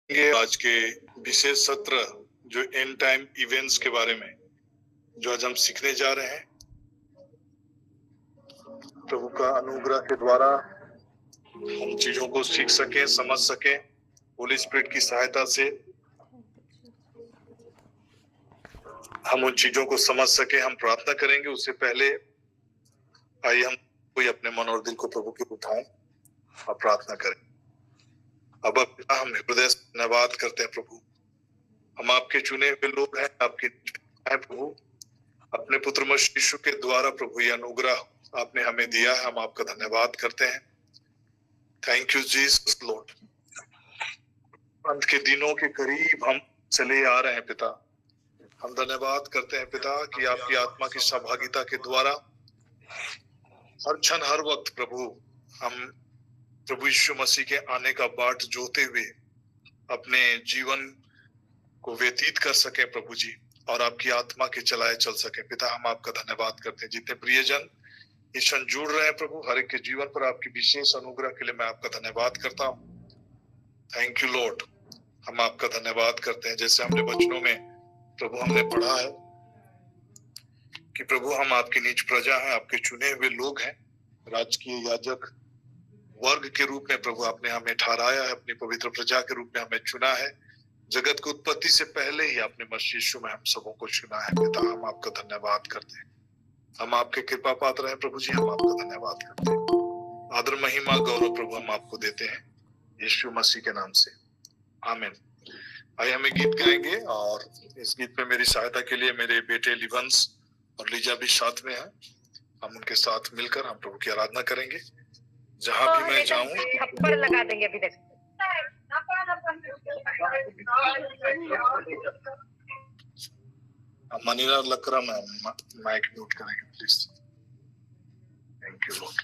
ये आज के विशेष सत्र जो एंड टाइम इवेंट्स के बारे में जो आज हम सीखने जा रहे हैं, प्रभु का अनुग्रह के द्वारा हम चीजों को सीख सके, समझ सके, होली स्पिरिट की सहायता से हम उन चीजों को समझ सके। हम प्रार्थना करेंगे। उससे पहले आइए हम कोई अपने मन और दिल को प्रभु के उठाएं और प्रार्थना करें। अब हम हृदय से धन्यवाद करते हैं प्रभु। हम आपके चुने हुए लोग हैं, आपके प्रभु। अपने पुत्र मसीह यीशु के द्वारा प्रभु ये अनुग्रह आपने हमें दिया है, हम आपका धन्यवाद करते हैं। Thank you Jesus Lord. अंत के दिनों के करीब हम चले आ रहे हैं पिता। हम धन्यवाद करते हैं पिता कि आपकी आत्मा की सहभागिता के द्वारा हर क्षण हर वक्त प्रभु हम प्रभु यीशु मसीह के आने का बाट जोते हुए अपने जीवन को व्यतीत कर सके प्रभु जी, और आपकी आत्मा के चलाए चल सके पिता। हम आपका धन्यवाद करते हैं। जितने प्रियजन इस क्षण जुड़ रहे हैं प्रभु, हर एक के जीवन पर आपकी विशेष अनुग्रह के लिए मैं आपका धन्यवाद करता हूँ। Thank you Lord. हम आपका धन्यवाद करते हैं। जैसे हमने वचनों में प्रभु हमने पढ़ा है कि प्रभु हम आपकी नीच प्रजा हैं, आपके चुने हुए लोग हैं, राजकीय याजक वर्ग के रूप में प्रभु आपने हमें ठहराया है, अपनी पवित्र प्रजा के रूप में हमें चुना है। जगत की उत्पत्ति से पहले ही आपने मसीह यीशु में हम सबों को चुना है पिता। हम आपका धन्यवाद करते हैं। हम आपके कृपा पात्र हैं प्रभु जी। हम आपका धन्यवाद करते हैं। आदर महिमा गौरव प्रभु हम आपको देते हैं यीशु मसीह के नाम से, आमीन। आइए हमें गीत गाएंगे, और इस गीत में मेरी सहायता के लिए मेरे बेटे लिवंस और लीजा भी साथ में हैं। हम उनके साथ मिलकर हम प्रभु की आराधना करेंगे। जहां भी मैं जाऊं थप्पड़ लगा देंगे अभी तक। मनीरा लकरा में माइक म्यूट करेंगे प्लीज। Thank you Lord.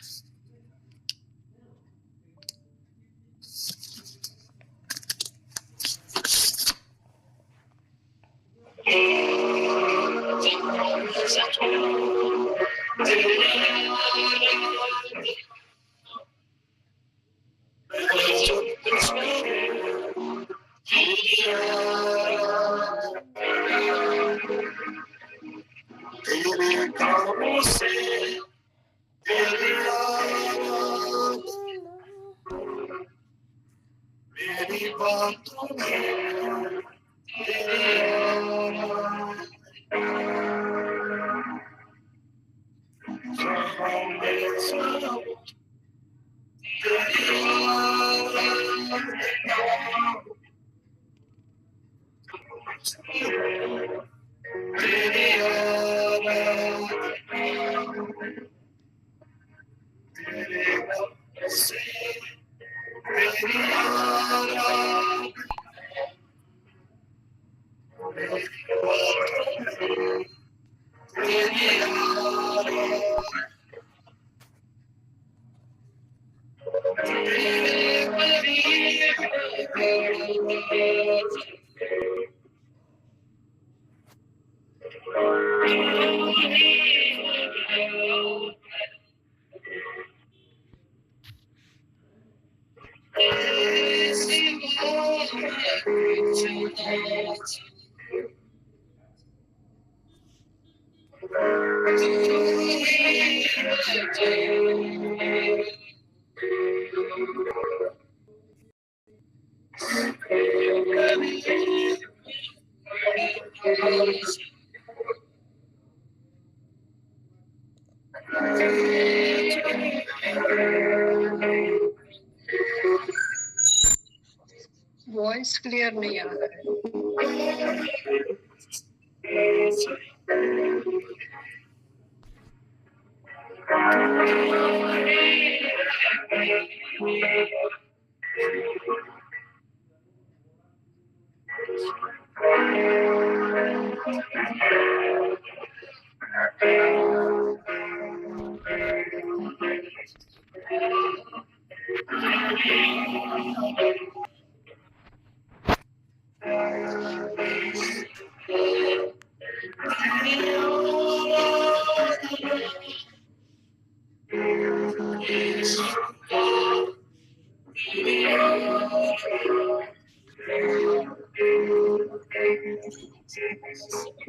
तेरे कामों से मेरी बातों में वॉइस क्लियर नहीं आ रहा है।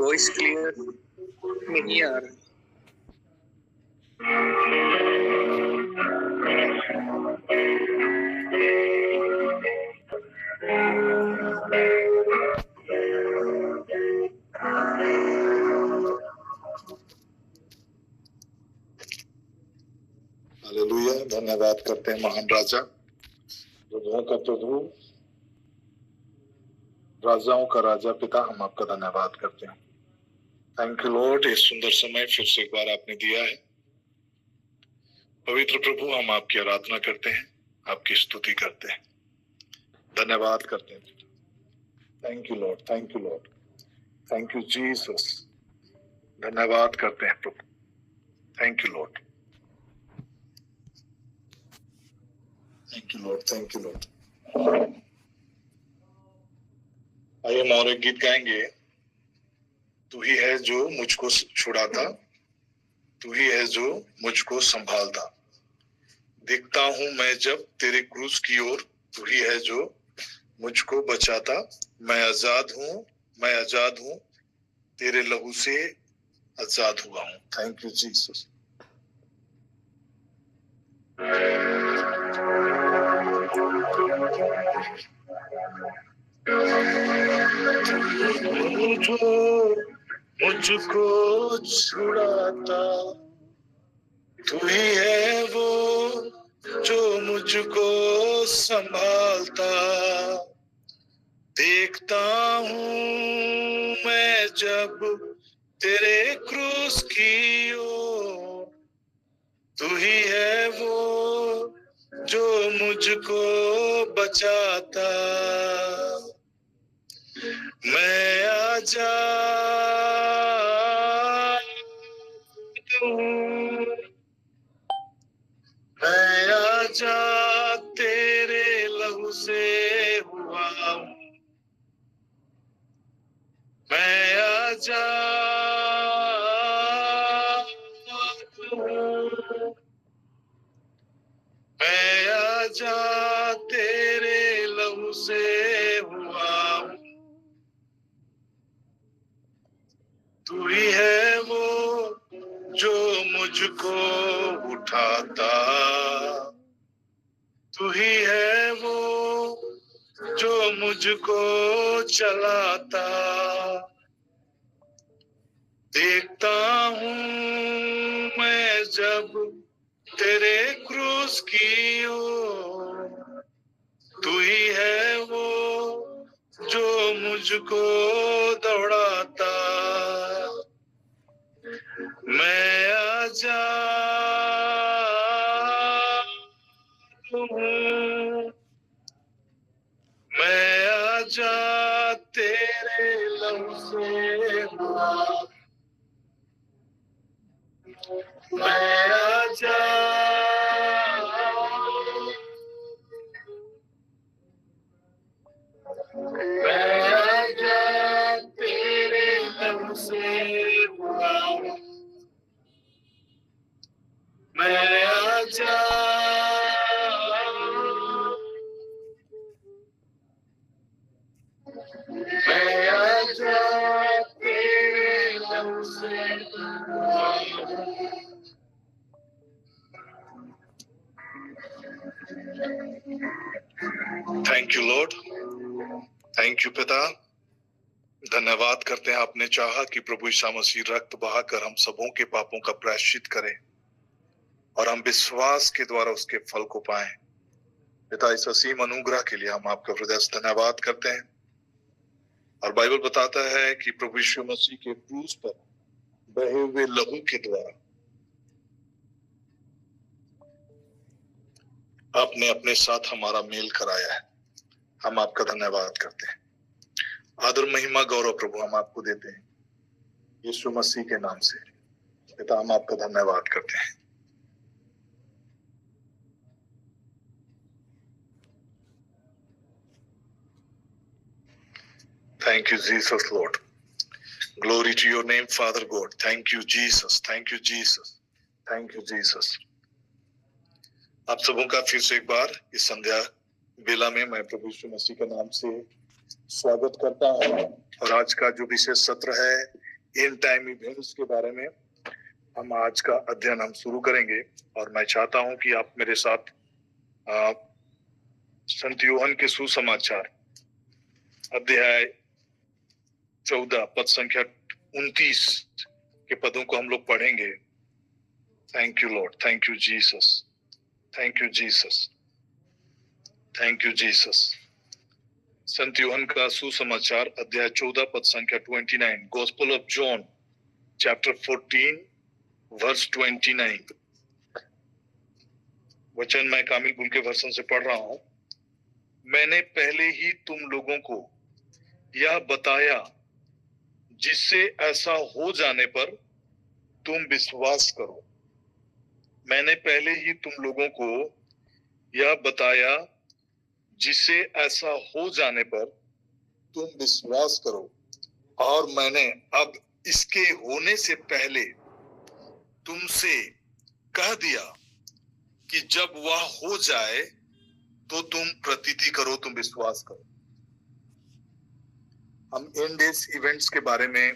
वॉइस क्लियर नहीं आ रहा। हालेलुया। धन्यवाद करते हैं महान राजा, प्रभुओं का प्रभु, राजाओं का राजा, पिता, हम आपका धन्यवाद करते हैं। थैंक यू लॉर्ड, इस सुंदर समय फिर से एक बार आपने दिया है। पवित्र प्रभु, हम आपकी आराधना करते हैं, आपकी स्तुति करते हैं, धन्यवाद करते हैं। Thank you Lord, thank you Lord, thank you Jesus. धन्यवाद करते हैं प्रभु, thank you Lord, thank you Lord, thank you Lord. आइए हम और एक गीत गाएंगे। तू ही है जो मुझको छुड़ाता, तू ही है जो मुझको संभालता। देखता हूं मैं जब तेरे क्रूस की ओर, तू ही है जो मुझको बचाता। मैं आजाद हूं, मैं आजाद हूं, तेरे लहू से आजाद हुआ हूं। Thank you Jesus. मुझको छुड़ाता, तू ही है वो जो मुझको संभालता। देखता हूँ मैं जब तेरे क्रूस की ओर, तू ही है वो जो मुझको बचाता। मैं आजाद हूँ, मैं आजाद तेरे लहू से हुआ हूँ। मैं आजाद हूँ, मैं आजाद तेरे लहू से हुआ हूँ। तू ही है वो जो मुझको उठाता, तू ही है वो जो मुझको चलाता। देखता हूँ मैं जब तेरे क्रूस की ओर, तू ही है वो जो मुझको दौड़ाता। मैं आजाद हूँ, मैं आजाद तेरे लहू से हुआ। मैं आजाद, मैं आजाद तेरे लहू से हुआ। मैं आजाद, मैं आजाद तेरे लहू से हुआ। Thank you Lord, thank you पिता। धन्यवाद करते हैं आपने चाहा कि प्रभु यीशु मसीह रक्त बहाकर हम सबों के पापों का प्रायश्चित करे और हम विश्वास के द्वारा उसके फल को पाएं। पिता, इस असीम अनुग्रह के लिए हम आपका हृदय से धन्यवाद करते हैं। और बाइबल बताता है कि प्रभु यीशु मसीह के क्रूस पर बहे हुए लहू के द्वारा आपने अपने साथ हमारा मेल कराया है। हम आपका धन्यवाद करते हैं। आदर, महिमा, गौरव प्रभु हम आपको देते हैं यीशु मसीह के नाम से। पिता, हम आपका धन्यवाद करते हैं। Thank you, Jesus, Lord. Glory to your name, Father God. Thank you, Jesus. Thank you, Jesus. Thank you, Jesus. आप सबों का फिर से एक बार इस संध्या बेला में मैं प्रभु यीशु मसीह के नाम से स्वागत करता हूं। और आज का जो विशेष सत्र है एंड टाइम इवेंट्स के बारे में हम आज का अध्ययन हम शुरू करेंगे। और मैं चाहता हूं कि आप मेरे साथ संत यूहन्ना के सुसमाचार अध्याय 14 पद संख्या 29 के पदों को हम लोग पढ़ेंगे। Thank you Lord, thank you Jesus, thank you Jesus, thank you Jesus. संत यूहन्ना का सुसमाचार अध्याय 14 पद संख्या 29, gospel of John chapter 14 verse 29। वचन मैं कामिल बुल के वर्षन से पढ़ रहा हूं। मैंने पहले ही तुम लोगों को यह बताया जिससे ऐसा हो जाने पर तुम विश्वास करो। मैंने पहले ही तुम लोगों को यह बताया जिससे ऐसा हो जाने पर तुम विश्वास करो। और मैंने अब इसके होने से पहले तुमसे कह दिया कि जब वह हो जाए तो तुम प्रतीति करो, तुम विश्वास करो। हम एंड डेज इवेंट्स के बारे में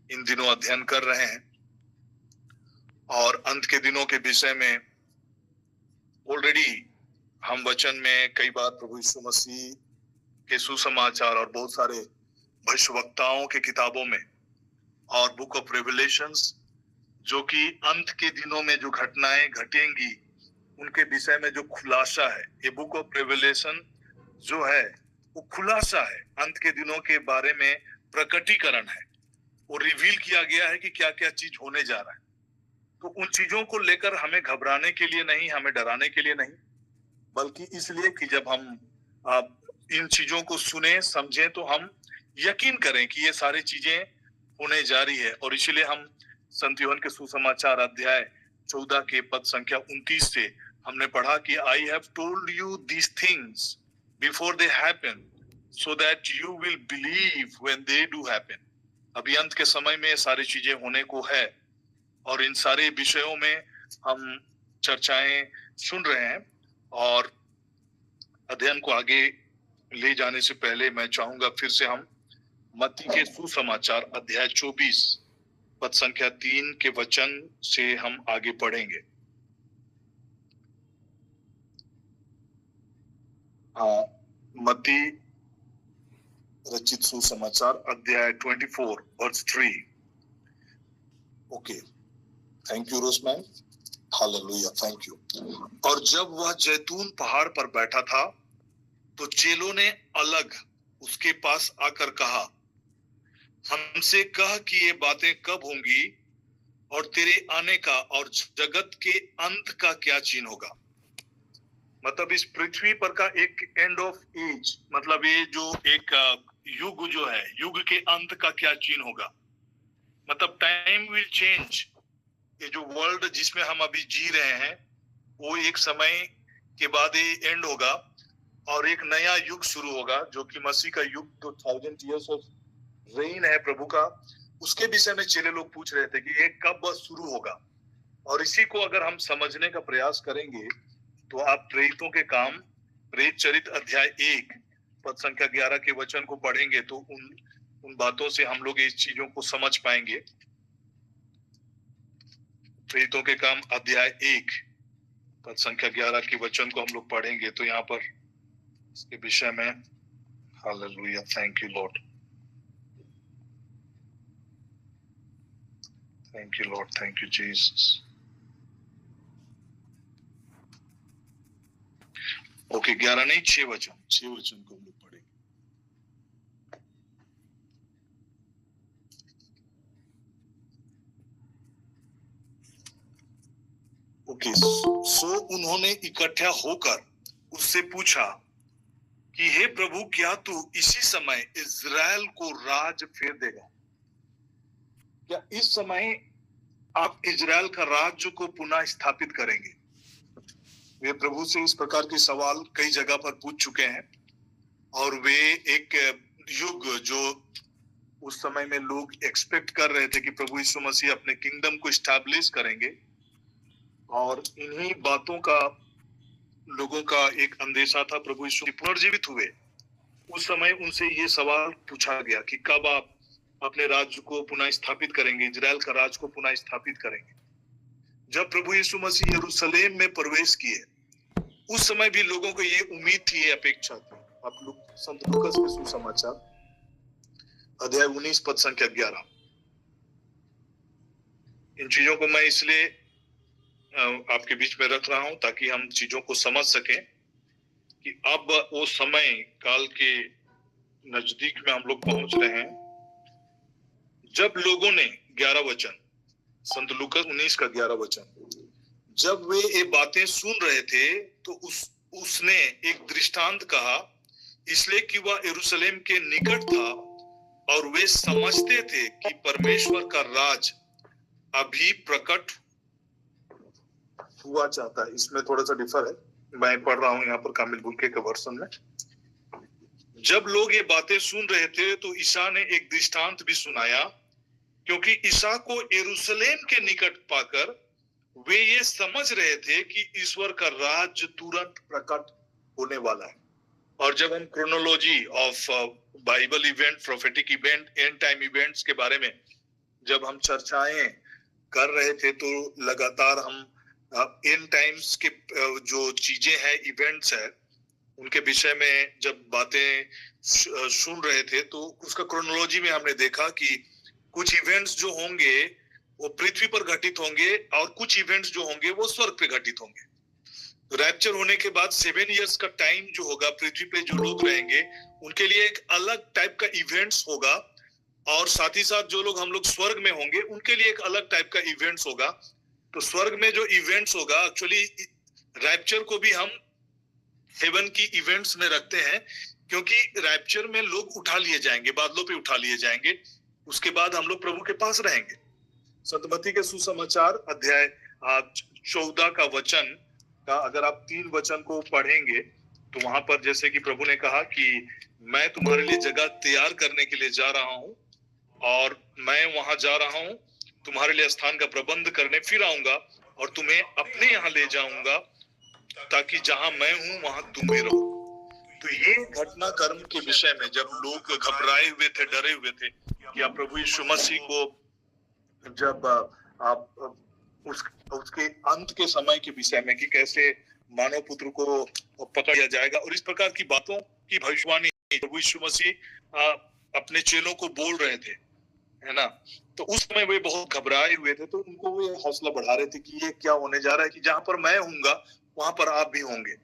इन दिनों अध्ययन कर रहे हैं और अंत के दिनों के विषय में ऑलरेडी हम वचन में कई बार प्रभु यीशु मसीह के सुसमाचार और बहुत सारे भविष्यवक्ताओं के किताबों में और बुक ऑफ रेवलेशंस, जो कि अंत के दिनों में जो घटनाएं घटेंगी उनके विषय में जो खुलासा है, ये बुक ऑफ रेवलेशन जो है वो खुलासा है, अंत के दिनों के बारे में प्रकटीकरण है। वो रिवील किया गया है कि क्या क्या चीज होने जा रहा है। तो उन चीजों को लेकर हमें घबराने के लिए नहीं, हमें डराने के लिए नहीं, बल्कि इसलिए कि जब हम इन चीजों को सुने समझें तो हम यकीन करें कि ये सारी चीजें होने जा रही है। और इसलिए हम संत यूहन्ना के सुसमाचार अध्याय 14 के पद संख्या 29 से हमने पढ़ा कि I have told you these things before they happen so that you will believe when they do happen. अभी अंत के समय में सारी चीजें होने को है और इन सारे विषयों में हम चर्चाएं सुन रहे हैं। और अध्ययन को आगे ले जाने से पहले मैं चाहूंगा फिर से हम मत्ती के सुसमाचार अध्याय 24 पद संख्या 3 के वचन से हम आगे पढ़ेंगे। मत्ती रचित सुसमाचार अध्याय 24 वर्स 3। ओके, थैंक यू रोसमैन, हालेलुया, थैंक यू। और जब वह जैतून पहाड़ पर बैठा था तो चेलों ने अलग उसके पास आकर कहा, हमसे कह कि ये बातें कब होंगी और तेरे आने का और जगत के अंत का क्या चिन्ह होगा। मतलब इस पृथ्वी पर का एक एंड ऑफ एज, मतलब ये जो एक युग जो है, युग के अंत का क्या चिन्ह होगा। मतलब टाइम विल चेंज। ये जो वर्ल्ड जिसमें हम अभी जी रहे हैं वो एक समय के बाद ये एंड होगा और एक नया युग शुरू होगा जो कि मसीह का युग, तो 1000 years ऑफ रेन है प्रभु का। उसके विषय में चेले लोग पूछ रहे थे कि ये कब शुरू होगा। और इसी को अगर हम समझने का प्रयास करेंगे तो आप प्रेरितों के काम प्रेरित चरित अध्याय 1 पद संख्या 11 के वचन को पढ़ेंगे तो उन बातों से हम लोग इस चीजों को समझ पाएंगे। प्रेरितों के काम अध्याय 1 पद संख्या 11 के वचन को हम लोग पढ़ेंगे तो यहाँ पर इसके विषय में, hallelujah, thank you Lord, thank you Lord, thank you Jesus. Okay, 11 नहीं 6 वचन को हम लोग पढ़ेंगे। ओके, सो उन्होंने इकट्ठा होकर उससे पूछा कि हे प्रभु, क्या तू इसी समय इज़राइल को राज फेर देगा? क्या इस समय आप इज़राइल का राज्य को पुनः स्थापित करेंगे? वे प्रभु से इस प्रकार के सवाल कई जगह पर पूछ चुके हैं और वे एक युग जो उस समय में लोग एक्सपेक्ट कर रहे थे कि प्रभु यीशु मसीह अपने किंगडम को स्टैब्लिश करेंगे, और इन्हीं बातों का लोगों का एक अंदेशा था। प्रभु यीशु पुनर्जीवित हुए उस समय उनसे ये सवाल पूछा गया कि कब आप अपने राज्य को पुनः स्थापित करेंगे, इजराइल का राज्य को पुनः स्थापित करेंगे। जब प्रभु यीशु मसीह यरूशलेम में प्रवेश किए, उस समय भी लोगों को ये उम्मीद थी, ये अपेक्षा थी। आप लोग संत लूकास के सुसमाचार अध्याय 19 पद संख्या 11। इन चीजों को मैं इसलिए आपके बीच में रख रहा हूं ताकि हम चीजों को समझ सकें कि अब वो समय काल के नजदीक में हम लोग पहुंच रहे हैं जब लोगों ने 11 वचन, संत लूकास 19 का 11 वचन, जब वे ये बातें सुन रहे थे तो उसने एक दृष्टांत कहा, इसलिए कि वह यरूशलेम के निकट था और वे समझते थे कि परमेश्वर का राज अभी प्रकट हुआ चाहता है। इसमें थोड़ा सा डिफर है, मैं पढ़ रहा हूं यहाँ पर कामिल बुल्के के वर्षन में। जब लोग ये बातें सुन रहे थे तो ईसा ने एक दृष्टांत भी सुनाया, क्योंकि ईसा को यरूशलेम के निकट पाकर वे ये समझ रहे थे कि ईश्वर का राज तुरंत प्रकट होने वाला है। और जब हम chronology of Bible event, prophetic event, and time events के बारे में जब हम चर्चाएं कर रहे थे तो लगातार हम एंड टाइम्स के जो चीजें हैं, इवेंट्स है, उनके विषय में जब बातें सुन रहे थे तो उसका क्रोनोलॉजी में हमने देखा कि कुछ इवेंट्स जो होंगे वो पृथ्वी पर घटित होंगे और कुछ इवेंट्स जो होंगे वो स्वर्ग पे घटित होंगे। तो रैप्चर होने के बाद 7 इयर्स का टाइम जो होगा, पृथ्वी पे जो लोग रहेंगे उनके लिए एक अलग टाइप का इवेंट्स होगा, और साथ ही साथ जो लोग हम लोग स्वर्ग में होंगे उनके लिए एक अलग टाइप का इवेंट्स होगा। तो स्वर्ग में जो इवेंट्स होगा, एक्चुअली रैप्चर को भी हम हेवन की इवेंट्स में रखते हैं, क्योंकि रैप्चर में लोग उठा लिए जाएंगे, बादलों पे उठा लिए जाएंगे, उसके बाद हम लोग प्रभु के पास रहेंगे। संत मत्ती के सुसमाचार अध्याय 14 का वचन का अगर आप 3 वचन को पढ़ेंगे तो वहां पर जैसे कि प्रभु ने कहा कि मैं तुम्हारे लिए जगह तैयार करने के लिए जा रहा हूं और मैं वहां जा रहा हूं तुम्हारे लिए स्थान का प्रबंध करने, फिर आऊंगा और तुम्हें अपने यहाँ ले जाऊंगा ताकि जहां मैं हूं वहां तुम भी रहो। तो ये घटनाक्रम के विषय में जब लोग घबराए हुए थे, डरे हुए थे कि आप प्रभु यीशु मसीह को जब आप उसके अंत के समय के विषय में कि कैसे मानव पुत्र को पकड़ लिया जाएगा और इस प्रकार की बातों की भविष्यवाणी प्रभु यीशु मसीह अपने चेलों को बोल रहे थे, है ना। तो उस समय वे बहुत घबराए हुए थे, तो उनको वे हौसला बढ़ा रहे थे कि ये क्या होने जा रहा है कि जहां पर मैं हूंगा वहां पर आप भी होंगे।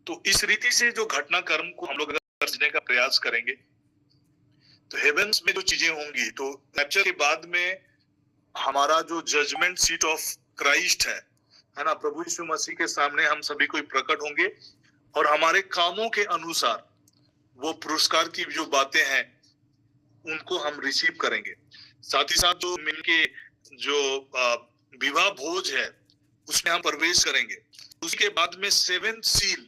तो इस रीति से जो घटनाक्रम को हम लोग समझने का प्रयास करेंगे तो हेवेंस में जो चीजें होंगी, तो रैप्चर के बाद में हमारा जो जजमेंट सीट ऑफ क्राइस्ट है ना, प्रभु यीशु मसीह के सामने हम सभी कोई प्रकट होंगे और हमारे कामों के अनुसार वो पुरस्कार की जो बातें हैं उनको हम रिसीव करेंगे। साथ ही साथ जो मिलके जो विवाह भोज है उसमें हम प्रवेश करेंगे। उसके बाद में 7th सील,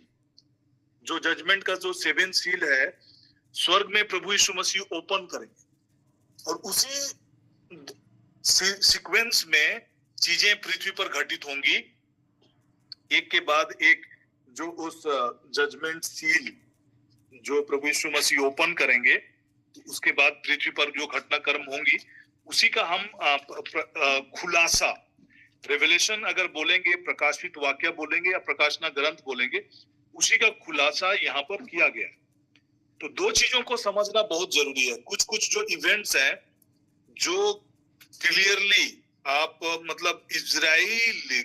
जो जजमेंट का जो 7th सील है, स्वर्ग में प्रभु यीशु मसीह ओपन करेंगे और उसी सीक्वेंस में चीजें पृथ्वी पर घटित होंगी, एक के बाद एक। जो उस जजमेंट सील जो प्रभु यीशु मसीह ओपन करेंगे तो उसके बाद पृथ्वी पर जो घटनाक्रम होंगी उसी का हम खुलासा, रेवलेशन अगर बोलेंगे, प्रकाशित वाक्य बोलेंगे या प्रकाशना ग्रंथ बोलेंगे, उसी का खुलासा यहाँ पर किया गया। तो 2 चीजों को समझना बहुत जरूरी है। कुछ जो इवेंट्स हैं जो क्लियरली आप मतलब इजराइल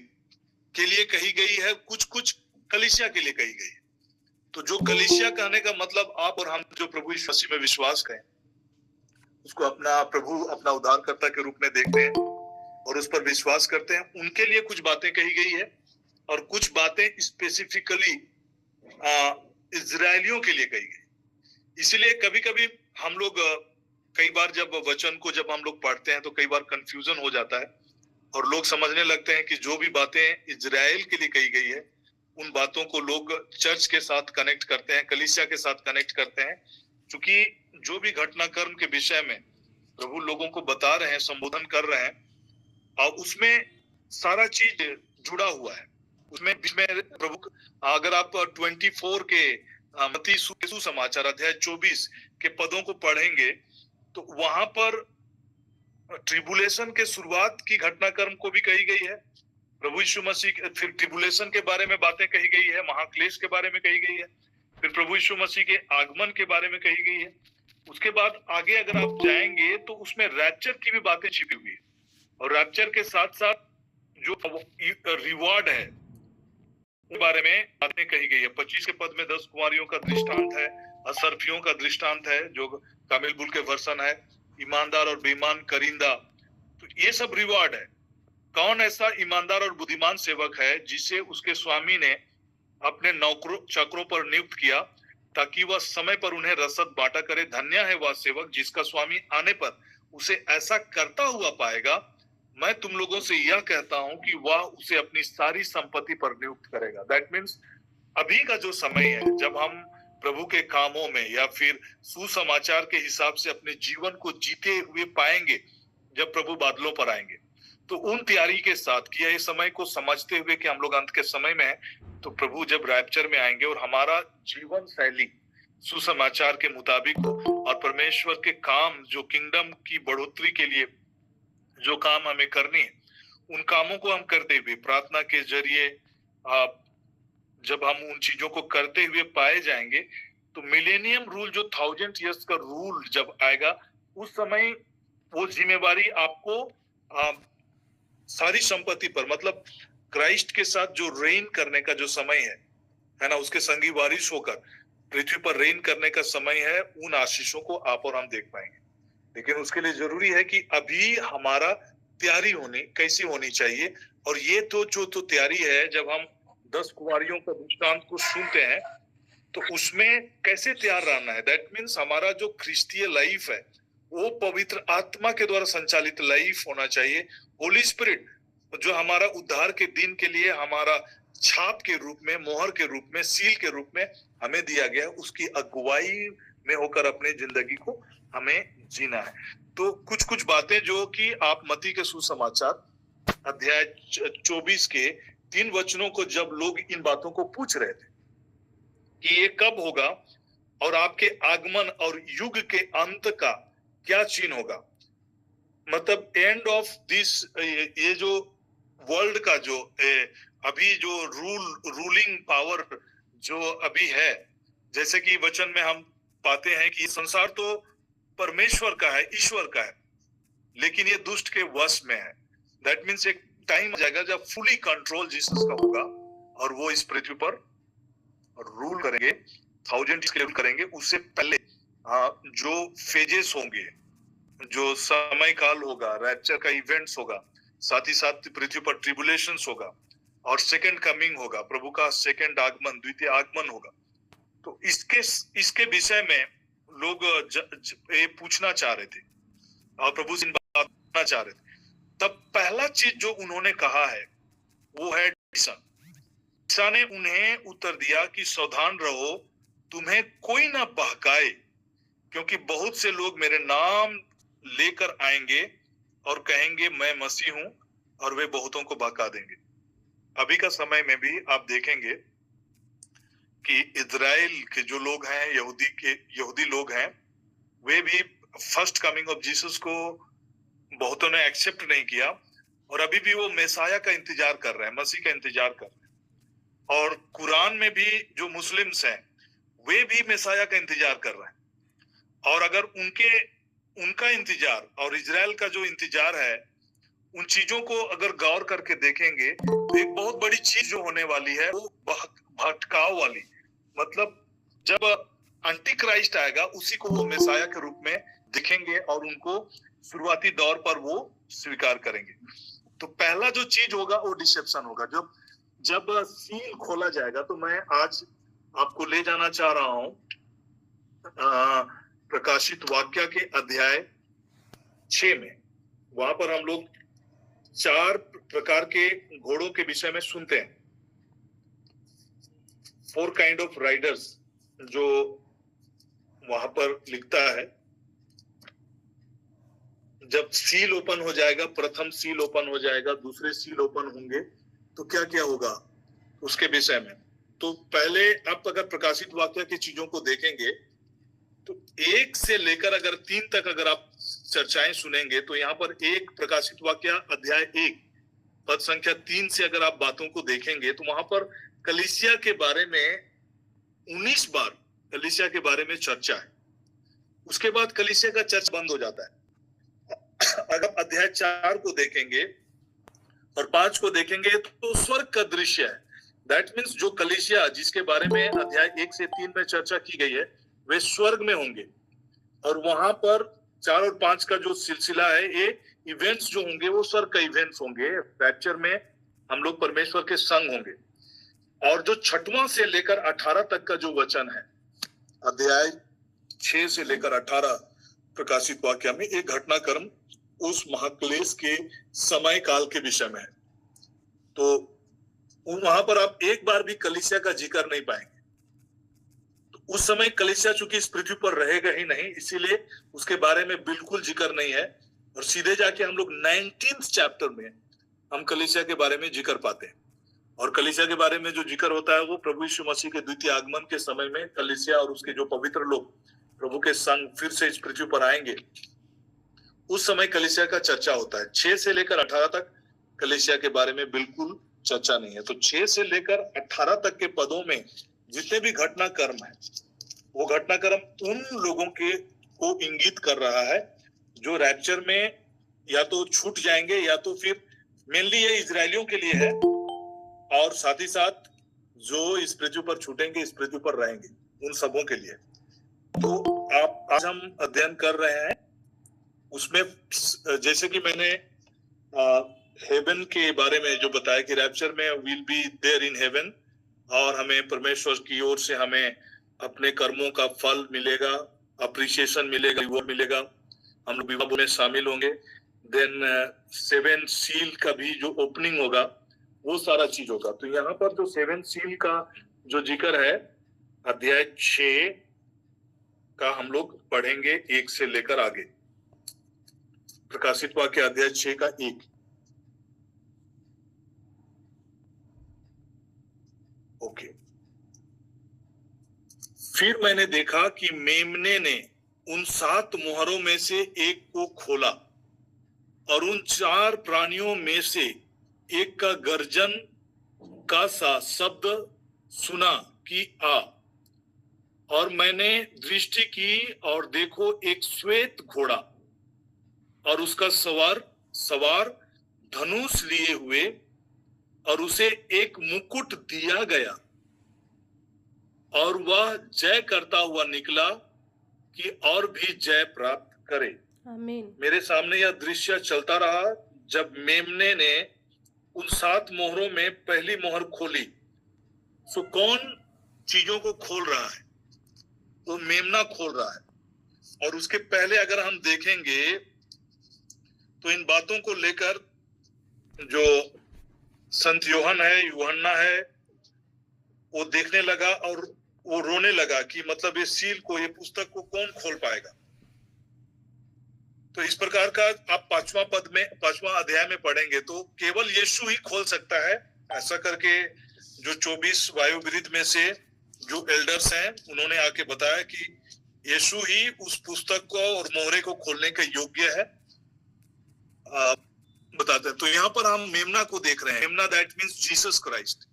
के लिए कही गई है, कुछ कलीसिया के लिए कही गई है। तो जो कलीसिया कहने का मतलब आप और हम जो प्रभु यीशु मसीह में विश्वास करें, उसको अपना प्रभु, अपना उद्धारकर्ता के रूप में देखते हैं और उस पर विश्वास करते हैं, उनके लिए कुछ बातें कही गई है और कुछ बातें स्पेसिफिकली इजरायलियों के लिए कही गई। इसीलिए कभी कभी हम लोग कई बार जब वचन को जब हम लोग पढ़ते हैं तो कई बार कंफ्यूजन हो जाता है और लोग समझने लगते हैं कि जो भी बातें इजराइल के लिए कही गई है उन बातों को लोग चर्च के साथ कनेक्ट करते हैं, कलीसिया के साथ कनेक्ट करते हैं। क्योंकि जो भी घटनाक्रम के विषय में प्रभु लोगों को बता रहे हैं, संबोधन कर रहे हैं, और उसमें सारा चीज जुड़ा हुआ है। उसमें प्रभु, अगर आप 24 के मत्ती सुसमाचार अध्याय 24 के पदों को पढ़ेंगे तो वहां पर ट्रिबुलेशन के शुरुआत की घटनाक्रम को भी कही गई है, प्रभु यीशु मसीह, फिर ट्रिबुलेशन के बारे में बातें कही गई है, महाक्लेश के बारे में कही गई है, फिर प्रभु यीशु मसीह के आगमन के बारे में कही गई है। उसके बाद आगे अगर आप जाएंगे तो उसमें रैप्चर की भी बातें छिपी हुई है, और रैप्चर के साथ साथ जो रिवॉर्ड है के बारे में बातें कही गई है। 25 के पद में 10 कुंवारियों का दृष्टांत है, असरफियों का दृष्टांत है जो कामिल बुल के वर्सन है, ईमानदार और बेईमान करिंदा, तो ये सब रिवॉर्ड है। कौन ऐसा ईमानदार और बुद्धिमान सेवक है जिसे उसके स्वामी ने अपने नौकरों चाकरों पर नियुक्त किया ताकि वह समय पर उन्हें रसद बांटा करे। धन्य है वह सेवक जिसका स्वामी आने पर उसे ऐसा करता हुआ पाएगा। मैं तुम लोगों से यह कहता हूं कि वह उसे अपनी सारी संपत्ति पर नियुक्त करेगा। दैट मीन्स अभी का जो समय है जब हम प्रभु के कामों में या फिर सुसमाचार के हिसाब से अपने जीवन को जीते हुए पाएंगे जब प्रभु बादलों पर आएंगे, तो उन तैयारी के साथ किया ये समय को समझते हुए कि हम लोग अंत के समय में हैं, तो प्रभु जब रैप्चर में आएंगे और हमारा जीवन शैली सुसमाचार के मुताबिक हो और परमेश्वर के काम जो किंगडम की बढ़ोतरी के लिए जो काम हमें करनी है उन कामों को हम करते हुए प्रार्थना के जरिए जब हम उन चीजों को करते हुए पाए जाएंगे, तो मिलेनियम रूल जो 1000 ईयर्स का रूल जब आएगा उस समय वो जिम्मेवारी आपको सारी संपत्ति पर, मतलब क्राइस्ट के साथ जो रेन करने का जो समय है ना, उसके संगी वारिस होकर पृथ्वी पर रेन करने का समय है, उन आशीषों को आप और हम देख पाएंगे। लेकिन उसके लिए जरूरी है कि अभी हमारा तैयारी कैसी होनी चाहिए। और ये तो जो तैयारी है, जब हम 10 कुंवारियों का दृष्टांत को सुनते हैं तो उसमें कैसे तैयार रहना है। दैट मीन्स हमारा जो क्रिस्तीय लाइफ है वो पवित्र आत्मा के द्वारा संचालित लाइफ होना चाहिए। होली स्पिरिट जो हमारा उद्धार के दिन के लिए हमारा छाप के रूप में, मोहर के रूप में, सील के रूप में हमें दिया गया, उसकी अगुवाई में होकर अपने जिंदगी को हमें जीना है। तो कुछ कुछ बातें जो कि आप मत्ती के सुसमाचार अध्याय 24 के 3 वचनों को जब लोग इन बातों को पूछ रहे थे कि ये कब होगा और आपके आगमन और युग के अंत का क्या चिन्ह होगा, मतलब एंड ऑफ दिस, ये जो वर्ल्ड का जो अभी जो रूलिंग पावर जो अभी है, जैसे कि वचन में हम पाते हैं कि संसार तो परमेश्वर का है, ईश्वर का है, लेकिन ये दुष्ट के वश में है। दैट मीन्स एक टाइम आ जाएगा जब फुली कंट्रोल जीसस का होगा और वो इस पृथ्वी पर रूल करेंगे, 1000 रूल करेंगे। उससे पहले जो फेजेस होंगे, जो समय काल होगा, रैप्चर का इवेंट्स होगा, साथ ही साथ पृथ्वी पर ट्रिबुलेशंस होगा और सेकंड कमिंग होगा, प्रभु का सेकंड आगमन, द्वितीय आगमन होगा। तो इसके विषय में लोग ये पूछना चाह रहे थे और प्रभु से बात करना चाह रहे थे। तब पहला चीज जो उन्होंने कहा है वो है ईसा ने उन्हें उत्तर दिया कि सावधान रहो, तुम्हें कोई ना बहकाए, क्योंकि बहुत से लोग मेरे नाम लेकर आएंगे और कहेंगे मैं मसीह हूं, और वे बहुतों को बहका देंगे। अभी का समय में भी आप देखेंगे कि इजराइल के जो लोग हैं, यहूदी लोग हैं, वे भी फर्स्ट कमिंग ऑफ जीसस को बहुतों ने एक्सेप्ट नहीं किया और अभी भी वो मेसाया का इंतजार कर रहे हैं, मसीह का इंतजार कर रहे हैं। और कुरान में भी जो मुस्लिम्स हैं वे भी मेसाया का इंतजार कर रहे हैं। और अगर उनका इंतजार और इजराइल का जो इंतजार है, उन चीजों को अगर गौर करके देखेंगे तो एक बहुत बड़ी चीज जो होने वाली है वो भटकाव वाली, मतलब जब एंटी क्राइस्ट आएगा उसी को वो मेसाया के रूप में दिखेंगे और उनको शुरुआती दौर पर वो स्वीकार करेंगे। तो पहला जो चीज होगा वो डिसेप्शन होगा। जब सील खोला जाएगा, तो मैं आज आपको ले जाना चाह रहा हूं प्रकाशित वाक्य के अध्याय 6 में। वहां पर हम लोग 4 प्रकार के घोड़ों के विषय में सुनते हैं, 4 काइंड ऑफ राइडर्स जो वहां पर लिखता है। जब सील ओपन हो जाएगा, प्रथम सील ओपन हो जाएगा, दूसरे सील ओपन होंगे, तो क्या क्या होगा उसके विषय में। तो पहले आप अगर प्रकाशित वाक्य की चीजों को देखेंगे तो 1 से लेकर अगर 3 तक अगर आप चर्चाएं सुनेंगे तो यहाँ पर एक प्रकाशित वाक्य अध्याय 1 पद संख्या 3 से अगर आप बातों को देखेंगे तो वहां पर कलीसिया के बारे में 19 बार कलीसिया के बारे में चर्चा है। उसके बाद कलीसिया का चर्चा बंद हो जाता है। अगर अध्याय 4 को देखेंगे और 5 को देखेंगे तो स्वर्ग का दृश्य है। दैट मीन्स जो कलीसिया जिसके बारे में अध्याय 1 से 3 में चर्चा की गई है वे स्वर्ग में होंगे और वहां पर 4 और 5 का जो सिलसिला है ये इवेंट्स जो होंगे वो स्वर्ग का इवेंट्स होंगे। रैप्चर में हम लोग परमेश्वर के संग होंगे। और जो 6वां से लेकर 18 तक का जो वचन है अध्याय 6 से लेकर 18 प्रकाशित वाक्य में एक घटनाक्रम उस महाक्लेश के समय काल के विषय में है। तो वहां पर आप एक बार भी कलीसिया का जिक्र नहीं पाएंगे। तो उस समय कलीसिया चूंकि इस पृथ्वी पर रहेगा ही नहीं इसीलिए उसके बारे में बिल्कुल जिक्र नहीं है। और सीधे जाके हम लोग 19th चैप्टर में हम कलीसिया के बारे में जिक्र पाते हैं। और कलीसिया के बारे में जो जिक्र होता है वो प्रभु यीशु मसीह के द्वितीय आगमन के समय में कलीसिया और उसके जो पवित्र लोग प्रभु के संग फिर से इस पृथ्वी पर आएंगे उस समय कलीसिया का चर्चा होता है। 6 से लेकर 18 तक कलीसिया के बारे में बिल्कुल चर्चा नहीं है। तो 6 से लेकर 18 तक के पदों में जितने भी घटनाक्रम है वो घटनाक्रम उन लोगों के को इंगित कर रहा है जो रैप्चर में या तो छूट जाएंगे या तो फिर मेनली ये इजरायलियों के लिए है और साथ ही साथ जो इस पृथ्वी पर छूटेंगे इस पृथ्वी पर रहेंगे उन सबों के लिए। तो आज हम अध्ययन कर रहे हैं उसमें जैसे कि मैंने हेवन के बारे में जो बताया कि रैप्चर में will be there in heaven और हमें परमेश्वर की ओर से हमें अपने कर्मों का फल मिलेगा, अप्रिसिएशन मिलेगा, रिवॉर्ड मिलेगा, हम लोग विवाह में शामिल होंगे। देन 7 सील का भी जो ओपनिंग होगा वो सारा चीज होगा। तो यहाँ पर जो 7 सील का जो जिक्र है अध्याय 6 का हम लोग पढ़ेंगे 1 से लेकर आगे। प्रकाशित वाक्य अध्याय 6 का 1। ओके। फिर मैंने देखा कि मेमने ने उन 7 मुहरों में से एक को खोला और उन 4 प्राणियों में से एक का गर्जन का सा शब्द सुना कि आ। और मैंने दृष्टि की और देखो एक श्वेत घोड़ा और उसका सवार धनुष लिए हुए और उसे एक मुकुट दिया गया और वह जय करता हुआ निकला कि और भी जय प्राप्त करे। आमीन। मेरे सामने यह दृश्य चलता रहा जब मेमने ने उन 7 मोहरों में पहली मोहर खोली। सो कौन चीजों को खोल रहा है? वो मेमना खोल रहा है। और उसके पहले अगर हम देखेंगे तो इन बातों को लेकर जो संत यूहन्ना है वो देखने लगा और वो रोने लगा कि मतलब ये सील को, ये पुस्तक को कौन खोल पाएगा। तो इस प्रकार का आप 5वां अध्याय में पढ़ेंगे तो केवल यीशु ही खोल सकता है। ऐसा करके जो 24 वायुवृत्त में से जो एल्डर्स हैं उन्होंने आके बताया कि यीशु ही उस पुस्तक को और मोहरे को खोलने के योग्य है बताते हैं। तो यहाँ पर हम मेमना को देख रहे हैं। मेमना दैट मीन्स जीसस क्राइस्ट।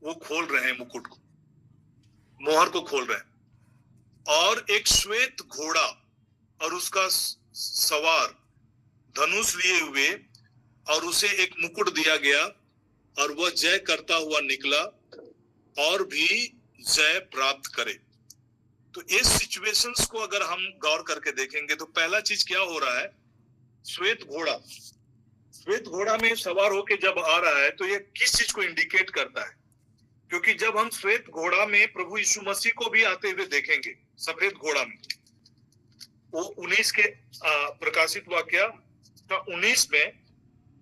वो खोल रहे हैं मुकुट को, मोहर को खोल रहे हैं। और एक श्वेत घोड़ा और उसका सवार धनुष लिए हुए और उसे एक मुकुट दिया गया और वह जय करता हुआ निकला और भी जय प्राप्त करे। तो इस सिचुएशंस को अगर हम गौर करके देखेंगे तो पहला चीज क्या हो रहा है? श्वेत घोड़ा में सवार होके जब आ रहा है तो ये किस चीज को इंडिकेट करता है? क्योंकि जब हम श्वेत घोड़ा में प्रभु यीशु मसीह को भी आते हुए देखेंगे सफेद घोड़ा में, वो 19 के प्रकाशित वाक्य का 19 में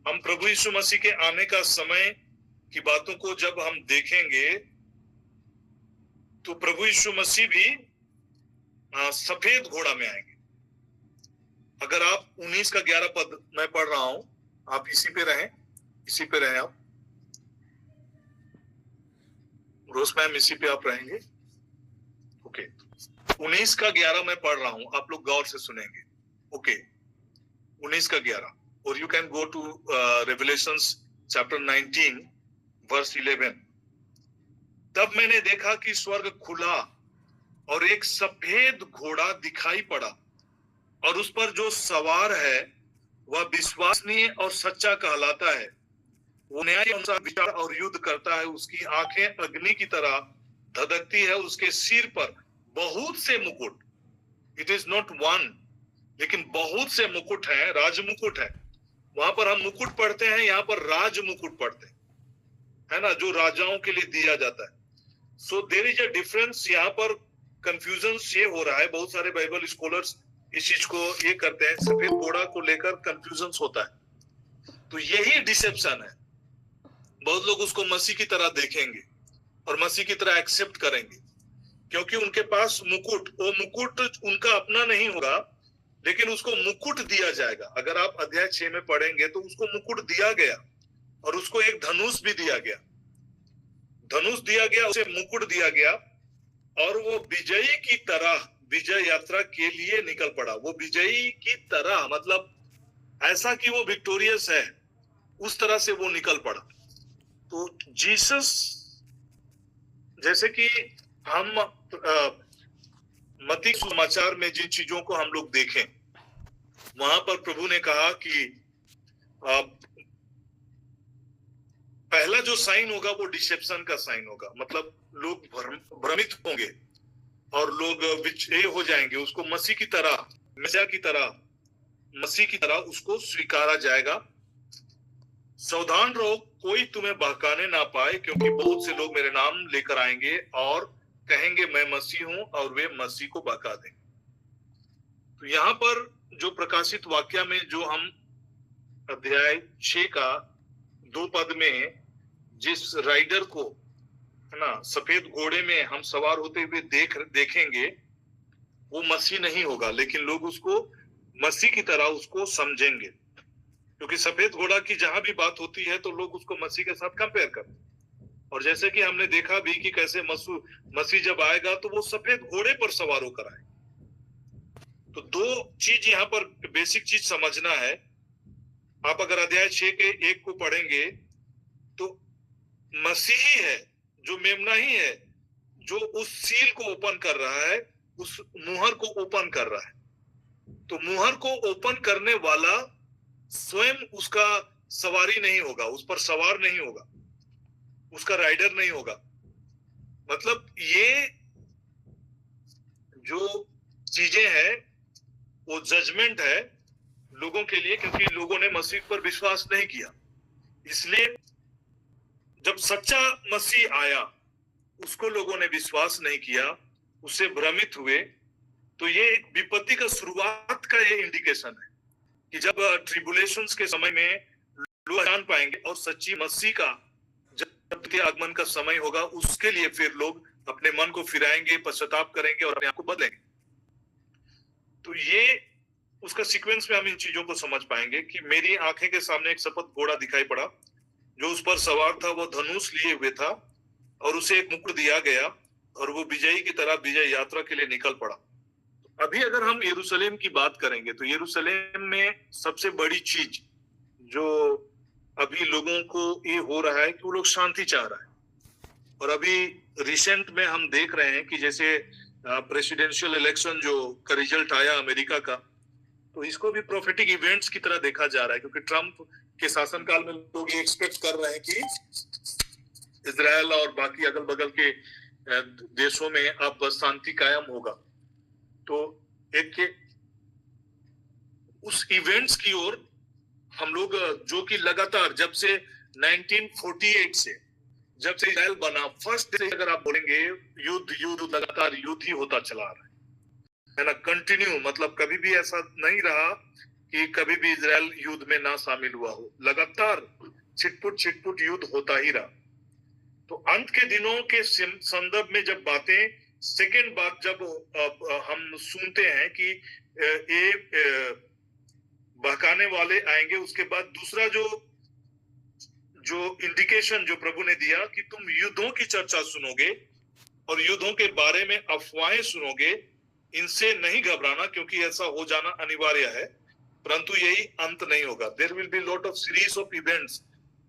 हम प्रभु यीशु मसीह के आने का समय की बातों को जब हम देखेंगे तो प्रभु यीशु मसीह भी सफेद घोड़ा में आएंगे। अगर आप 19 का 11 पद मैं पढ़ रहा हूं, आप इसी पे रहें आप रोज मैम, इसी पे आप रहेंगे। ओके। 19 का 11 मैं पढ़ रहा हूं, आप लोग गौर से सुनेंगे। ओके, 19 का 11, और you can go to Revelations chapter 19 verse 11। तब मैंने देखा कि स्वर्ग खुला और एक सफेद घोड़ा दिखाई पड़ा, और उस पर जो सवार है वह विश्वसनीय और सच्चा कहलाता है। वो न्याय के अनुसार विचार और युद्ध करता है। उसकी आंखें अग्नि की तरह धधकती है। उसके सिर पर बहुत से मुकुट, इट इज नॉट वन, लेकिन बहुत से मुकुट हैं, राज मुकुट है। वहां पर हम मुकुट पढ़ते हैं, यहाँ पर राज मुकुट पढ़ते हैं, है ना, जो राजाओं के लिए दिया जाता है। So there is a difference. यहाँ पर कंफ्यूजन ये हो रहा है, बहुत सारे बाइबल स्कॉलर्स इस चीज को ये करते हैं, सफेद घोड़ा को लेकर कंफ्यूजन होता है। तो यही डिसेप्शन है। बहुत लोग उसको मसीह की तरह देखेंगे और मसीह की तरह एक्सेप्ट करेंगे, क्योंकि उनके पास मुकुट, वो मुकुट उनका अपना नहीं होगा, लेकिन उसको मुकुट दिया जाएगा। अगर आप अध्याय 6 में पढ़ेंगे तो उसको मुकुट दिया गया, और उसको एक धनुष भी दिया गया, धनुष दिया गया, उसे मुकुट दिया गया, और वो विजयी की तरह विजय यात्रा के लिए निकल पड़ा। वो विजयी की तरह मतलब ऐसा कि वो विक्टोरियस है, उस तरह से वो निकल पड़ा। तो जीसस, जैसे कि हम मत्ती समाचार में जिन चीजों को हम लोग देखें, वहां पर प्रभु ने कहा कि पहला जो साइन होगा वो डिसेप्शन का साइन होगा, मतलब लोग भ्रमित होंगे और लोग विचलित हो जाएंगे। उसको मसीह की तरह, मैसिया की तरह, मसीह की तरह उसको स्वीकारा जाएगा। सावधान रहो, कोई तुम्हें बहकाने ना पाए, क्योंकि बहुत से लोग मेरे नाम लेकर आएंगे और कहेंगे मैं मसीह हूं, और वे मसीह को बहका देंगे। तो यहाँ पर जो प्रकाशित वाक्य में जो हम अध्याय 6 का 2 पद में जिस राइडर को, है ना, सफेद घोड़े में हम सवार होते हुए देखेंगे, वो मसीह नहीं होगा, लेकिन लोग उसको मसीह की तरह उसको समझेंगे, क्योंकि सफेद घोड़ा की जहां भी बात होती है तो लोग उसको मसीह के साथ कंपेयर करते हैं। और जैसे कि हमने देखा भी कि कैसे मसीह जब आएगा तो वो सफेद घोड़े पर सवार होकर आएगा। तो दो चीज यहाँ पर बेसिक चीज समझना है। आप अगर अध्याय 6 के 1 को पढ़ेंगे तो मसीह ही है, जो मेमना ही है, जो उस सील को ओपन कर रहा है, उस मुहर को ओपन कर रहा है। तो मुहर को ओपन करने वाला स्वयं उसका सवारी नहीं होगा, उस पर सवार नहीं होगा, उसका राइडर नहीं होगा। मतलब ये जो चीजें हैं वो जजमेंट है लोगों के लिए, क्योंकि लोगों ने मसीह पर विश्वास नहीं किया। इसलिए जब सच्चा मसीह आया उसको लोगों ने विश्वास नहीं किया, उससे भ्रमित हुए। तो ये एक विपत्ति का शुरुआत का ये इंडिकेशन है कि जब ट्रिबुलेशंस के समय में लोग जान पाएंगे और सच्ची मसीह का जब के आगमन का समय होगा, उसके लिए फिर लोग अपने मन को फिराएंगे, पश्चाताप करेंगे और अपने आप को बदलेंगे। तो ये उसका सीक्वेंस में हम इन चीजों को समझ पाएंगे कि मेरी आंखें के सामने एक सफेद घोड़ा दिखाई पड़ा, जो उस पर सवार था वो धनुष लिए हुए था, और उसे एक मुकुट दिया गया, और वो विजयी की तरह विजय यात्रा के लिए निकल पड़ा। अभी अगर हम यरूशलेम की बात करेंगे तो यरूशलेम में सबसे बड़ी चीज जो अभी लोगों को ये हो रहा है कि वो लोग शांति चाह रहा है। और अभी रिसेंट में हम देख रहे हैं कि जैसे प्रेसिडेंशियल इलेक्शन जो का रिजल्ट आया अमेरिका का, तो इसको भी प्रोफेटिक इवेंट्स की तरह देखा जा रहा है, क्योंकि ट्रंप के शासनकाल में लोग ये एक्सपेक्ट कर रहे हैं कि इजराइल और बाकी अगल बगल के देशों में अब शांति कायम होगा। तो एक उस इवेंट्स की ओर हम लोग, जो कि लगातार जब से 1948 से जब से इजराइल बना, फर्स्ट डे अगर आप बोलेंगे युद्ध लगातार युद्ध ही होता चला रहा है ना, कंटिन्यू। मतलब कभी भी ऐसा नहीं रहा कि कभी भी इजराइल युद्ध में ना शामिल हुआ हो, लगातार छिटपुट युद्ध होता ही रहा। तो अंत के दिनों के संदर्भ में जब बातें, सेकेंड बात जब हम सुनते हैं कि ये बहकाने वाले आएंगे, उसके बाद दूसरा जो इंडिकेशन जो प्रभु ने दिया कि तुम युद्धों की चर्चा सुनोगे और युद्धों के बारे में अफवाहें सुनोगे, इनसे नहीं घबराना, क्योंकि ऐसा हो जाना अनिवार्य है, परंतु यही अंत नहीं होगा। There will be lot of series of events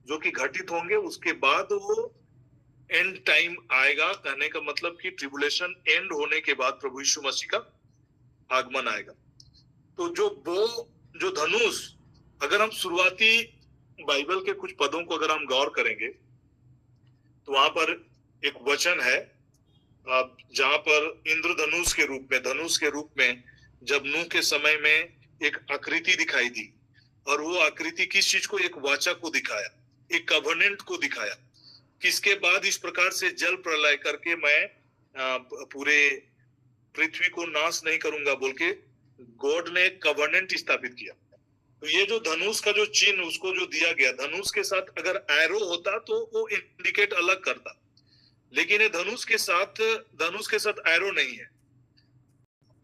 जो कि घटित होंगे, उसके बाद वो एंड टाइम आएगा। कहने का मतलब कि ट्रिबुलेशन एंड होने के बाद प्रभु यीशु मसीह का आगमन आएगा। तो जो धनुष, अगर हम शुरुआती बाइबल के कुछ पदों को अगर हम गौर करेंगे तो वहां पर एक वचन है जहां पर इंद्रधनुष के रूप में जब नूह के समय में एक आकृति दिखाई दी, और वो आकृति किस चीज को, एक वाचा को दिखाया, एक कवर्नेंट को दिखाया, किसके बाद इस प्रकार से जल प्रलय करके मैं पूरे पृथ्वी को नाश नहीं करूंगा बोल के गॉड ने कवर्नेंट स्थापित किया। तो ये जो धनुष का जो चिन्ह उसको जो दिया गया, धनुष के साथ अगर एरो होता तो वो इंडिकेट अलग करता, लेकिन ये धनुष के साथ एरो नहीं है।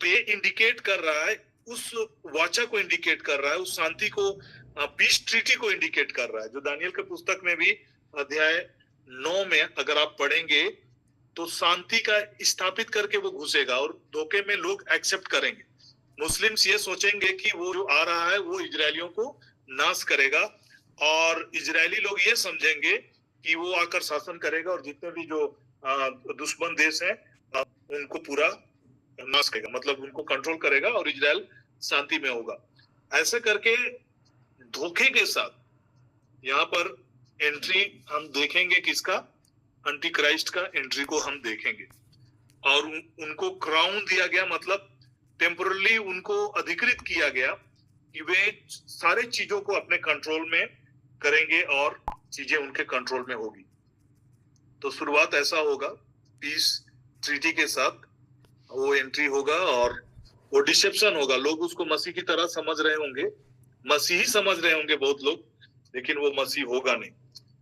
ये इंडिकेट कर रहा है, उस वाचा को इंडिकेट कर रहा है, उस शांति को, पीस ट्रीटी को इंडिकेट कर रहा है, जो दानियल के पुस्तक में भी अध्याय 9 में अगर आप पढ़ेंगे तो शांति का स्थापित करके वो घुसेगा और धोखे में लोग एक्सेप्ट करेंगे। मुस्लिम्स ये सोचेंगे कि वो जो आ रहा है वो इजरायलियों को नाश करेगा, और इजरायली लोग ये समझेंगे कि वो आकर शासन करेगा और जितने भी जो दुश्मन देश हैं उनको पूरा नाश करेगा, मतलब उनको कंट्रोल करेगा और इजराइल शांति में होगा। ऐसे करके धोखे के साथ यहाँ पर एंट्री हम देखेंगे, किसका, एंटी क्राइस्ट का एंट्री को हम देखेंगे। और उनको क्राउन दिया गया, मतलब टेम्पोरली उनको अधिकृत किया गया कि वे सारे चीजों को अपने कंट्रोल में करेंगे और चीजें उनके कंट्रोल में होगी। तो शुरुआत ऐसा होगा, पीस ट्रीटी के साथ वो एंट्री होगा और वो डिसेप्शन होगा। लोग उसको मसीह की तरह समझ रहे होंगे, मसीही समझ रहे होंगे बहुत लोग, लेकिन वो मसीह होगा नहीं,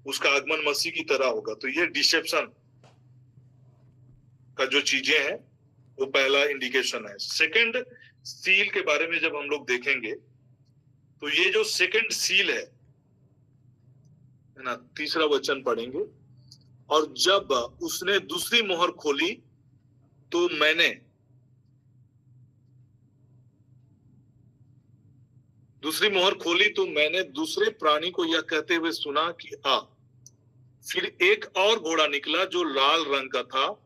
उसका आगमन मसीह की तरह होगा। तो ये डिसेप्शन का जो चीजें हैं वो पहला इंडिकेशन है। सेकंड सील के बारे में जब हम लोग देखेंगे तो ये जो सेकंड सील है ना, तीसरा वचन पढ़ेंगे, और जब उसने दूसरी मोहर खोली तो मैंने दूसरे प्राणी को यह कहते हुए सुना कि आ। फिर एक और घोड़ा निकला जो लाल रंग का था,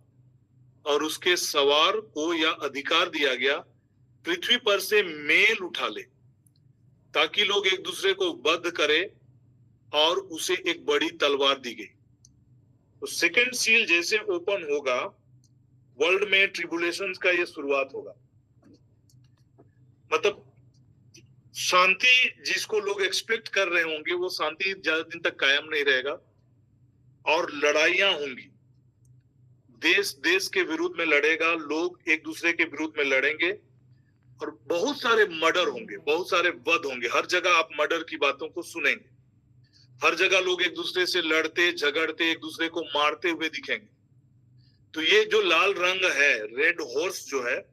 और उसके सवार को यह अधिकार दिया गया पृथ्वी पर से मेल उठा ले, ताकि लोग एक दूसरे को वध करे, और उसे एक बड़ी तलवार दी गई। तो सेकंड सील जैसे ओपन होगा, वर्ल्ड में ट्रिबुलेशन का ये शुरुआत होगा। मतलब शांति जिसको लोग एक्सपेक्ट कर रहे होंगे वो शांति ज्यादा दिन तक कायम नहीं रहेगा, और लड़ाइयां होंगी, देश देश के विरुद्ध में लड़ेगा, लोग एक दूसरे के विरुद्ध में लड़ेंगे, और बहुत सारे मर्डर होंगे, बहुत सारे वध होंगे। हर जगह आप मर्डर की बातों को सुनेंगे, हर जगह लोग एक दूसरे से लड़ते झगड़ते एक दूसरे को मारते हुए दिखेंगे। तो ये जो लाल रंग है, रेड हॉर्स जो है,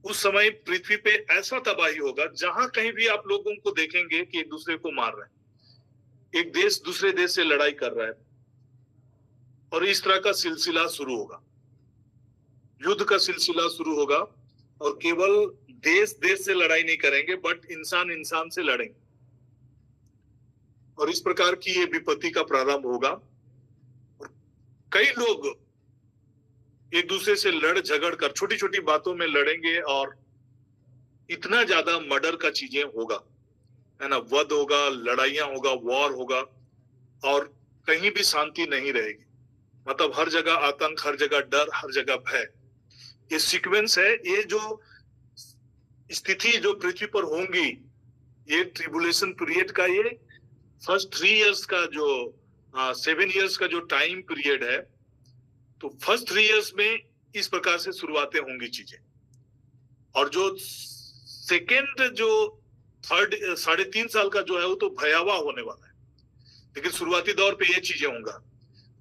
उस समय पृथ्वी पे ऐसा तबाही होगा, जहां कहीं भी आप लोगों को देखेंगे कि एक दूसरे को मार रहे हैं, एक देश दूसरे देश से लड़ाई कर रहा है, और इस तरह का सिलसिला शुरू होगा, युद्ध का सिलसिला शुरू होगा। और केवल देश देश से लड़ाई नहीं करेंगे, बट इंसान इंसान से लड़ेंगे, और इस प्रकार की ये विपत्ति का प्रारंभ होगा। और कई लोग एक दूसरे से लड़ झगड़ कर छोटी छोटी बातों में लड़ेंगे, और इतना ज्यादा मर्डर का चीजें होगा, है ना, वध होगा, लड़ाइयां होगा, वॉर होगा, और कहीं भी शांति नहीं रहेगी। मतलब हर जगह आतंक, हर जगह डर, हर जगह भय। ये सीक्वेंस है, ये जो स्थिति जो पृथ्वी पर होंगी, ये ट्रिबुलेशन पीरियड का ये फर्स्ट 3 इयर्स का जो 7 इयर्स का जो टाइम पीरियड है, तो फर्स्ट 3 इयर्स में इस प्रकार से शुरुआतें होंगी चीजें। और जो सेकेंड जो थर्ड 3.5 साल का जो है वो तो भयावह होने वाला है, लेकिन शुरुआती दौर पे ये चीजें होंगा।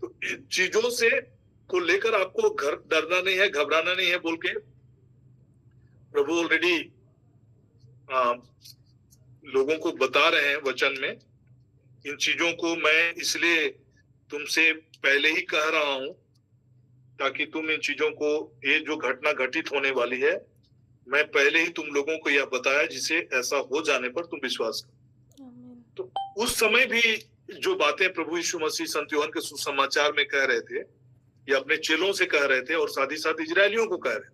तो चीजों से को लेकर आपको डरना नहीं है, घबराना नहीं है बोल के प्रभु ऑलरेडी लोगों को बता रहे हैं वचन में। इन चीजों को मैं इसलिए तुमसे पहले ही कह रहा हूं ताकि तुम इन चीजों को, ये जो घटना घटित होने वाली है, मैं पहले ही तुम लोगों को यह बताया, जिसे ऐसा हो जाने पर तुम विश्वास करो। तो उस समय भी जो बातें प्रभु यीशु मसीह संत यूहन्ना के सुसमाचार में कह रहे थे, या अपने चेलों से कह रहे थे, और साथ ही साथ इजरायलियों को कह रहे थे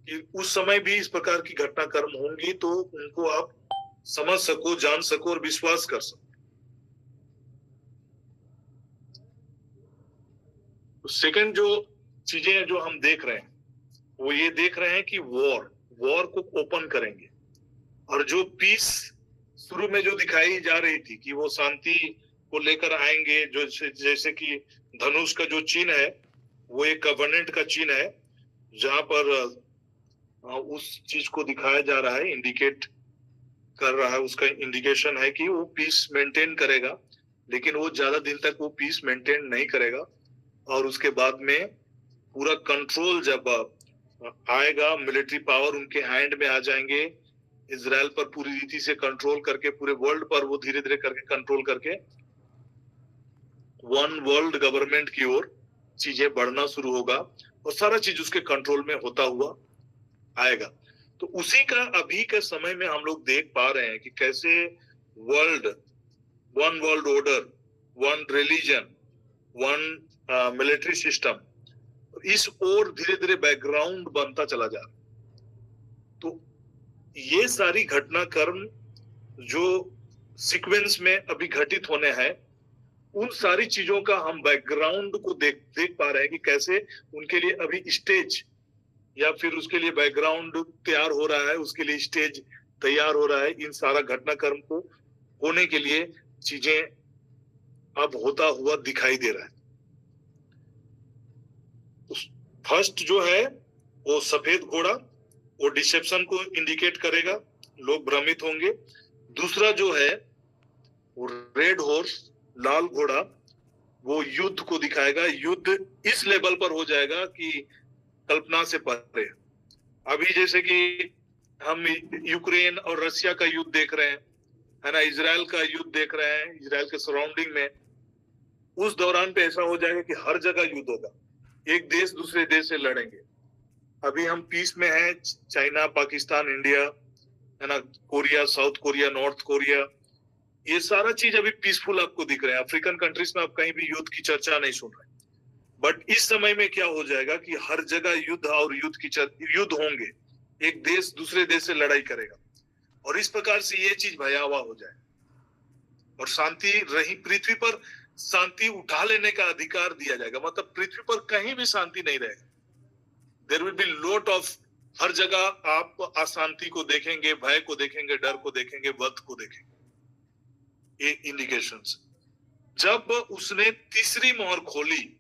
कि उस समय भी इस प्रकार की घटनाक्रम होंगी, तो उनको आप समझ सको, जान सको और विश्वास कर सको। तो सेकंड जो चीजें जो हम देख रहे हैं, वो ये देख रहे हैं कि वॉर को ओपन करेंगे, और जो पीस शुरू में जो दिखाई जा रही थी कि वो शांति को लेकर आएंगे, जो जैसे कि धनुष का जो चिन्ह है वो एक कवर्नेंट का चिन्ह है, जहां पर उस चीज को दिखाया जा रहा है, इंडिकेट कर रहा है, उसका इंडिकेशन है कि वो पीस मेंटेन करेगा, लेकिन वो ज्यादा दिन तक वो पीस मेंटेन नहीं करेगा, और उसके बाद में पूरा कंट्रोल जब आएगा, मिलिट्री पावर उनके हैंड में आ जाएंगे, इजराइल पर पूरी रीति से कंट्रोल करके, पूरे वर्ल्ड पर वो धीरे धीरे करके कंट्रोल करके वन वर्ल्ड गवर्नमेंट की ओर चीजें बढ़ना शुरू होगा, और सारा चीज उसके कंट्रोल में होता हुआ आएगा। तो उसी का अभी के समय में हम लोग देख पा रहे हैं कि कैसे one world order, one religion, one military system, इस ओर धीरे धीरे बैकग्राउंड बनता चला जा रहा है। तो ये सारी घटनाक्रम जो सीक्वेंस में अभी घटित होने हैं, उन सारी चीजों का हम बैकग्राउंड को देख पा रहे हैं कि कैसे उनके लिए अभी स्टेज, या फिर उसके लिए बैकग्राउंड तैयार हो रहा है, उसके लिए स्टेज तैयार हो रहा है। इन सारा घटनाक्रम को होने के लिए चीजें अब होता हुआ दिखाई दे रहा है। फर्स्ट जो है वो सफेद घोड़ा, वो डिसेप्शन को इंडिकेट करेगा, लोग भ्रमित होंगे। दूसरा जो है वो रेड हॉर्स, लाल घोड़ा, वो युद्ध को दिखाएगा। युद्ध इस लेवल पर हो जाएगा कि कल्पना से परे। अभी जैसे कि हम यूक्रेन और रशिया का युद्ध देख रहे हैं, है ना, इजराइल का युद्ध देख रहे हैं, इजराइल के सराउंडिंग में, उस दौरान पे ऐसा हो जाएगा कि हर जगह युद्ध होगा, एक देश दूसरे देश से लड़ेंगे। अभी हम पीस में हैं, चाइना, पाकिस्तान, इंडिया, है ना, Korea, south Korea, north Korea, ये सारा चीज अभी पीसफुल आपको दिख रहे हैं। अफ्रीकन कंट्रीज में आप कहीं भी युद्ध की चर्चा नहीं सुन रहे। बट इस समय में क्या हो जाएगा कि हर जगह युद्ध और युद्ध होंगे, एक देश दूसरे देश से लड़ाई करेगा, और इस प्रकार से ये चीज भयावह हो जाए, और शांति रही, पृथ्वी पर शांति उठा लेने का अधिकार दिया जाएगा। मतलब पृथ्वी पर कहीं भी शांति नहीं रहेगा। There will be lot of, हर जगह आप अशांति को देखेंगे, भय को देखेंगे, डर को देखेंगे, वध को देखेंगे। ये इंडिकेशंस। जब उसने तीसरी मोहर खोली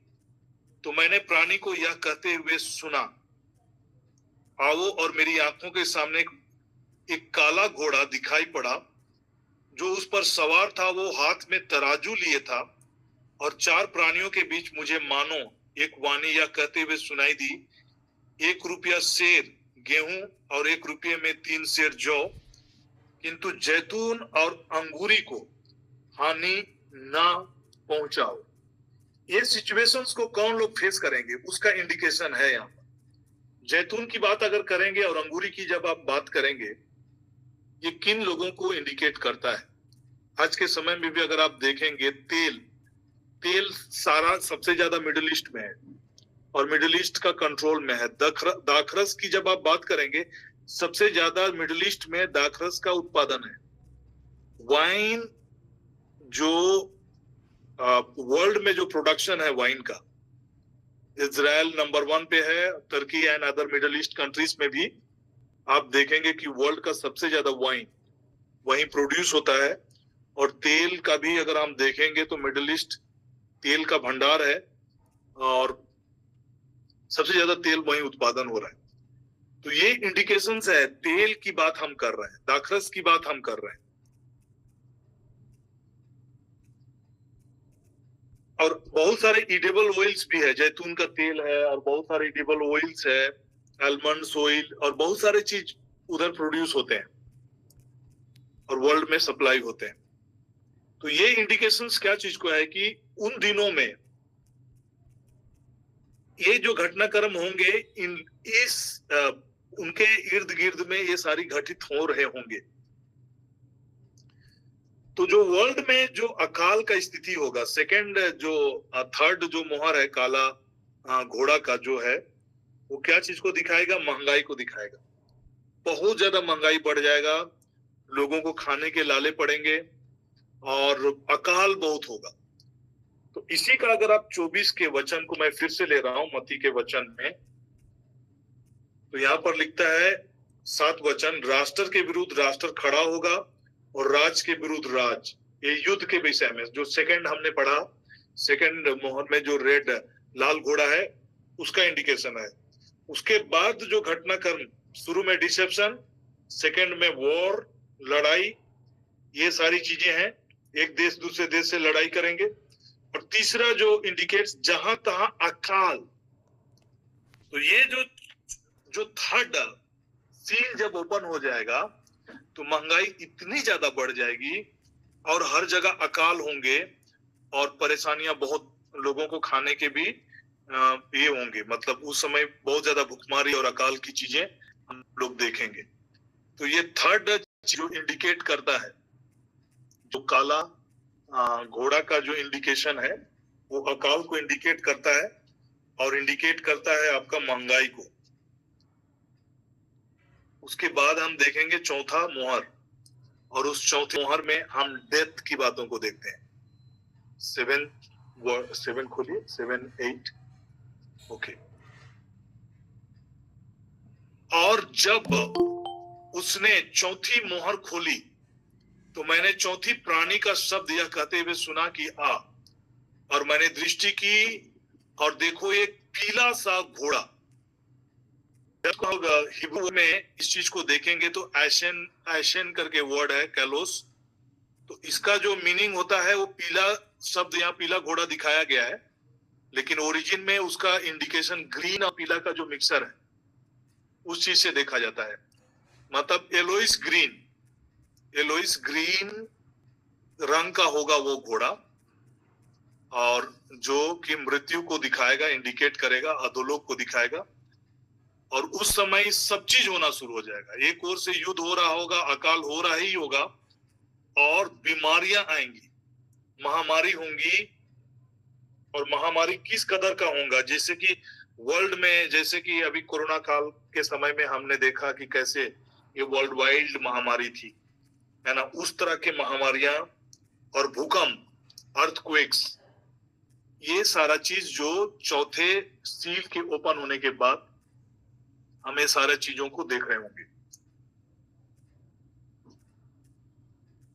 तो मैंने प्राणी को यह कहते हुए सुना, आओ, और मेरी आंखों के सामने एक काला घोड़ा दिखाई पड़ा। जो उस पर सवार था वो हाथ में तराजू लिए था, और चार प्राणियों के बीच मुझे मानो एक वाणी यह कहते हुए सुनाई दी, 1 रुपया सेर गेहूं और 1 रुपये में 3 सेर जौ, किंतु जैतून और अंगूरी को हानि ना पहुंचाओ। ये सिचुएशंस को कौन लोग फेस करेंगे, उसका इंडिकेशन है यहाँ पर। जैतून की बात अगर करेंगे और अंगूरी की जब आप बात करेंगे, ये किन लोगों को इंडिकेट करता है? आज के समय में भी अगर आप देखेंगे, तेल सारा सबसे ज्यादा मिडिल ईस्ट में है, और मिडिल ईस्ट का कंट्रोल में है। दाखरस की जब आप बात करेंगे, सबसे ज्यादा मिडिल ईस्ट में दाखरस का उत्पादन है। वाइन, जो वर्ल्ड में जो प्रोडक्शन है वाइन का, इजराइल नंबर 1 पे है, तुर्की and other Middle East countries में भी आप देखेंगे कि वर्ल्ड का सबसे ज्यादा वाइन वहीं प्रोड्यूस होता है। और तेल का भी अगर हम देखेंगे तो मिडिल ईस्ट तेल का भंडार है, और सबसे ज्यादा तेल वहीं उत्पादन हो रहा है। तो ये इंडिकेशंस है। तेल की बात हम कर रहे हैं, दाखरस की बात हम कर रहे हैं, और बहुत सारे इडेबल ऑयल्स भी है। जैतून का तेल है, और बहुत सारे इडेबल ऑयल्स है, आलमंड्स ऑयल, और बहुत सारे चीज उधर प्रोड्यूस होते हैं और वर्ल्ड में सप्लाई होते हैं। तो ये इंडिकेशंस क्या चीज को है कि उन दिनों में ये जो घटनाक्रम होंगे उनके इर्द गिर्द में ये सारी घटित हो रहे होंगे। तो जो वर्ल्ड में जो अकाल का स्थिति होगा, सेकंड जो थर्ड जो मोहर है काला घोड़ा का जो है, वो क्या चीज को दिखाएगा? महंगाई को दिखाएगा। बहुत ज्यादा महंगाई बढ़ जाएगा, लोगों को खाने के लाले पड़ेंगे और अकाल बहुत होगा। तो इसी का अगर आप 24 के वचन को मैं फिर से ले रहा हूं मत्ती के वचन में, तो यहाँ पर लिखता है 7 वचन, राष्ट्र के विरुद्ध राष्ट्र खड़ा होगा और राज के विरुद्ध राज। ये युद्ध के विषय में जो सेकंड हमने पढ़ा, सेकंड मोहर में जो रेड लाल घोड़ा है उसका इंडिकेशन है। उसके बाद जो घटनाक्रम, शुरू में डिसेप्शन, सेकंड में वॉर, लड़ाई, ये सारी चीजें हैं, एक देश दूसरे देश से लड़ाई करेंगे। और तीसरा जो इंडिकेट्स जहां तहां अकाल। तो ये जो थर्ड सील जब ओपन हो जाएगा तो महंगाई इतनी ज्यादा बढ़ जाएगी और हर जगह अकाल होंगे और परेशानियां बहुत, लोगों को खाने के भी ये होंगे। मतलब उस समय बहुत ज्यादा भुखमरी और अकाल की चीजें हम लोग देखेंगे। तो ये थर्ड जो इंडिकेट करता है, जो काला घोड़ा का जो इंडिकेशन है वो अकाल को इंडिकेट करता है और इंडिकेट करता है आपका महंगाई को। उसके बाद हम देखेंगे चौथा मोहर, और उस चौथे मोहर में हम डेथ की बातों को देखते हैं। 7 खोलिए, 7, 8, ओके। और जब उसने चौथी मोहर खोली तो मैंने चौथी प्राणी का शब्द यह कहते हुए सुना कि आ, और मैंने दृष्टि की और देखो एक पीला सा घोड़ा। हिब्रू में इस चीज को देखेंगे तो ऐशन करके वर्ड है, कैलोस। तो इसका जो मीनिंग होता है वो पीला शब्द, यहाँ पीला घोड़ा दिखाया गया है, लेकिन ओरिजिन में उसका इंडिकेशन ग्रीन और पीला का जो मिक्सर है उस चीज से देखा जाता है। मतलब एलोइस ग्रीन रंग का होगा वो घोड़ा, और जो कि मृत्यु को दिखाएगा, इंडिकेट करेगा, अधोलोक को दिखाएगा। और उस समय सब चीज होना शुरू हो जाएगा। एक ओर से युद्ध हो रहा होगा, अकाल हो रहा ही होगा, और बीमारियां आएंगी, महामारी होंगी। और महामारी किस कदर का होगा, जैसे कि वर्ल्ड में, जैसे कि अभी कोरोना काल के समय में हमने देखा कि कैसे ये वर्ल्ड वाइड महामारी थी, है ना। उस तरह के महामारियां और भूकंप, अर्थक्वेक्स, ये सारा चीज जो चौथे सील के ओपन होने के बाद हमें सारे चीजों को देख रहे होंगे।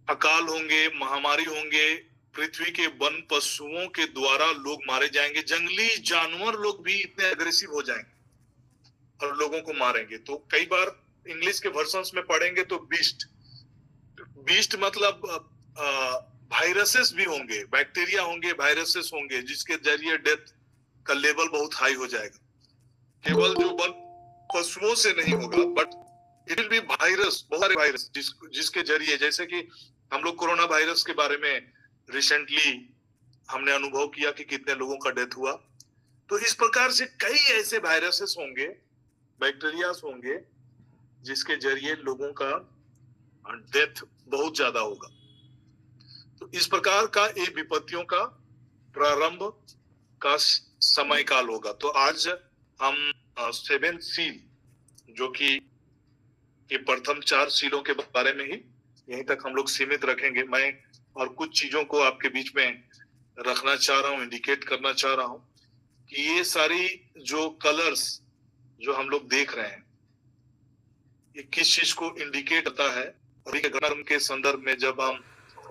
अकाल होंगे, महामारी होंगे, पृथ्वी के वन पशुओं के द्वारा लोग मारे जाएंगे, जंगली जानवर लोग भी इतने अग्रेसिव हो जाएंगे और लोगों को मारेंगे। तो कई बार इंग्लिश के वर्जन्स में पढ़ेंगे तो बीस्ट मतलब वायरसेस भी होंगे, बैक्टीरिया होंगे, वायरसेस होंगे, जिसके जरिए डेथ का लेवल बहुत हाई हो जाएगा। केवल जो वन पशुओं से नहीं होगा, but it will be virus, बहुत सारे वायरस जिसके जरिए, जैसे कि हम लोग कोरोना वायरस के बारे में रिसेंटली हमने अनुभव किया कि कितने लोगों का डेथ हुआ। तो इस प्रकार से कई ऐसे वायरसेस होंगे, बैक्टीरियाज होंगे, जिसके जरिए लोगों का डेथ बहुत ज्यादा होगा। तो इस प्रकार का ये विपत्तियों का प्रारंभ का समय काल होगा। तो आज हम 7 सील, जो कि ये प्रथम 4 सीलों के बारे में ही यहीं तक हम लोग सीमित रखेंगे। मैं और कुछ चीजों को आपके बीच में रखना चाह रहा हूँ, इंडिकेट करना चाह रहा हूँ कि ये सारी जो कलर्स जो हम लोग देख रहे हैं, ये किस चीज को इंडिकेट करता है। और ये धर्म के संदर्भ में जब हम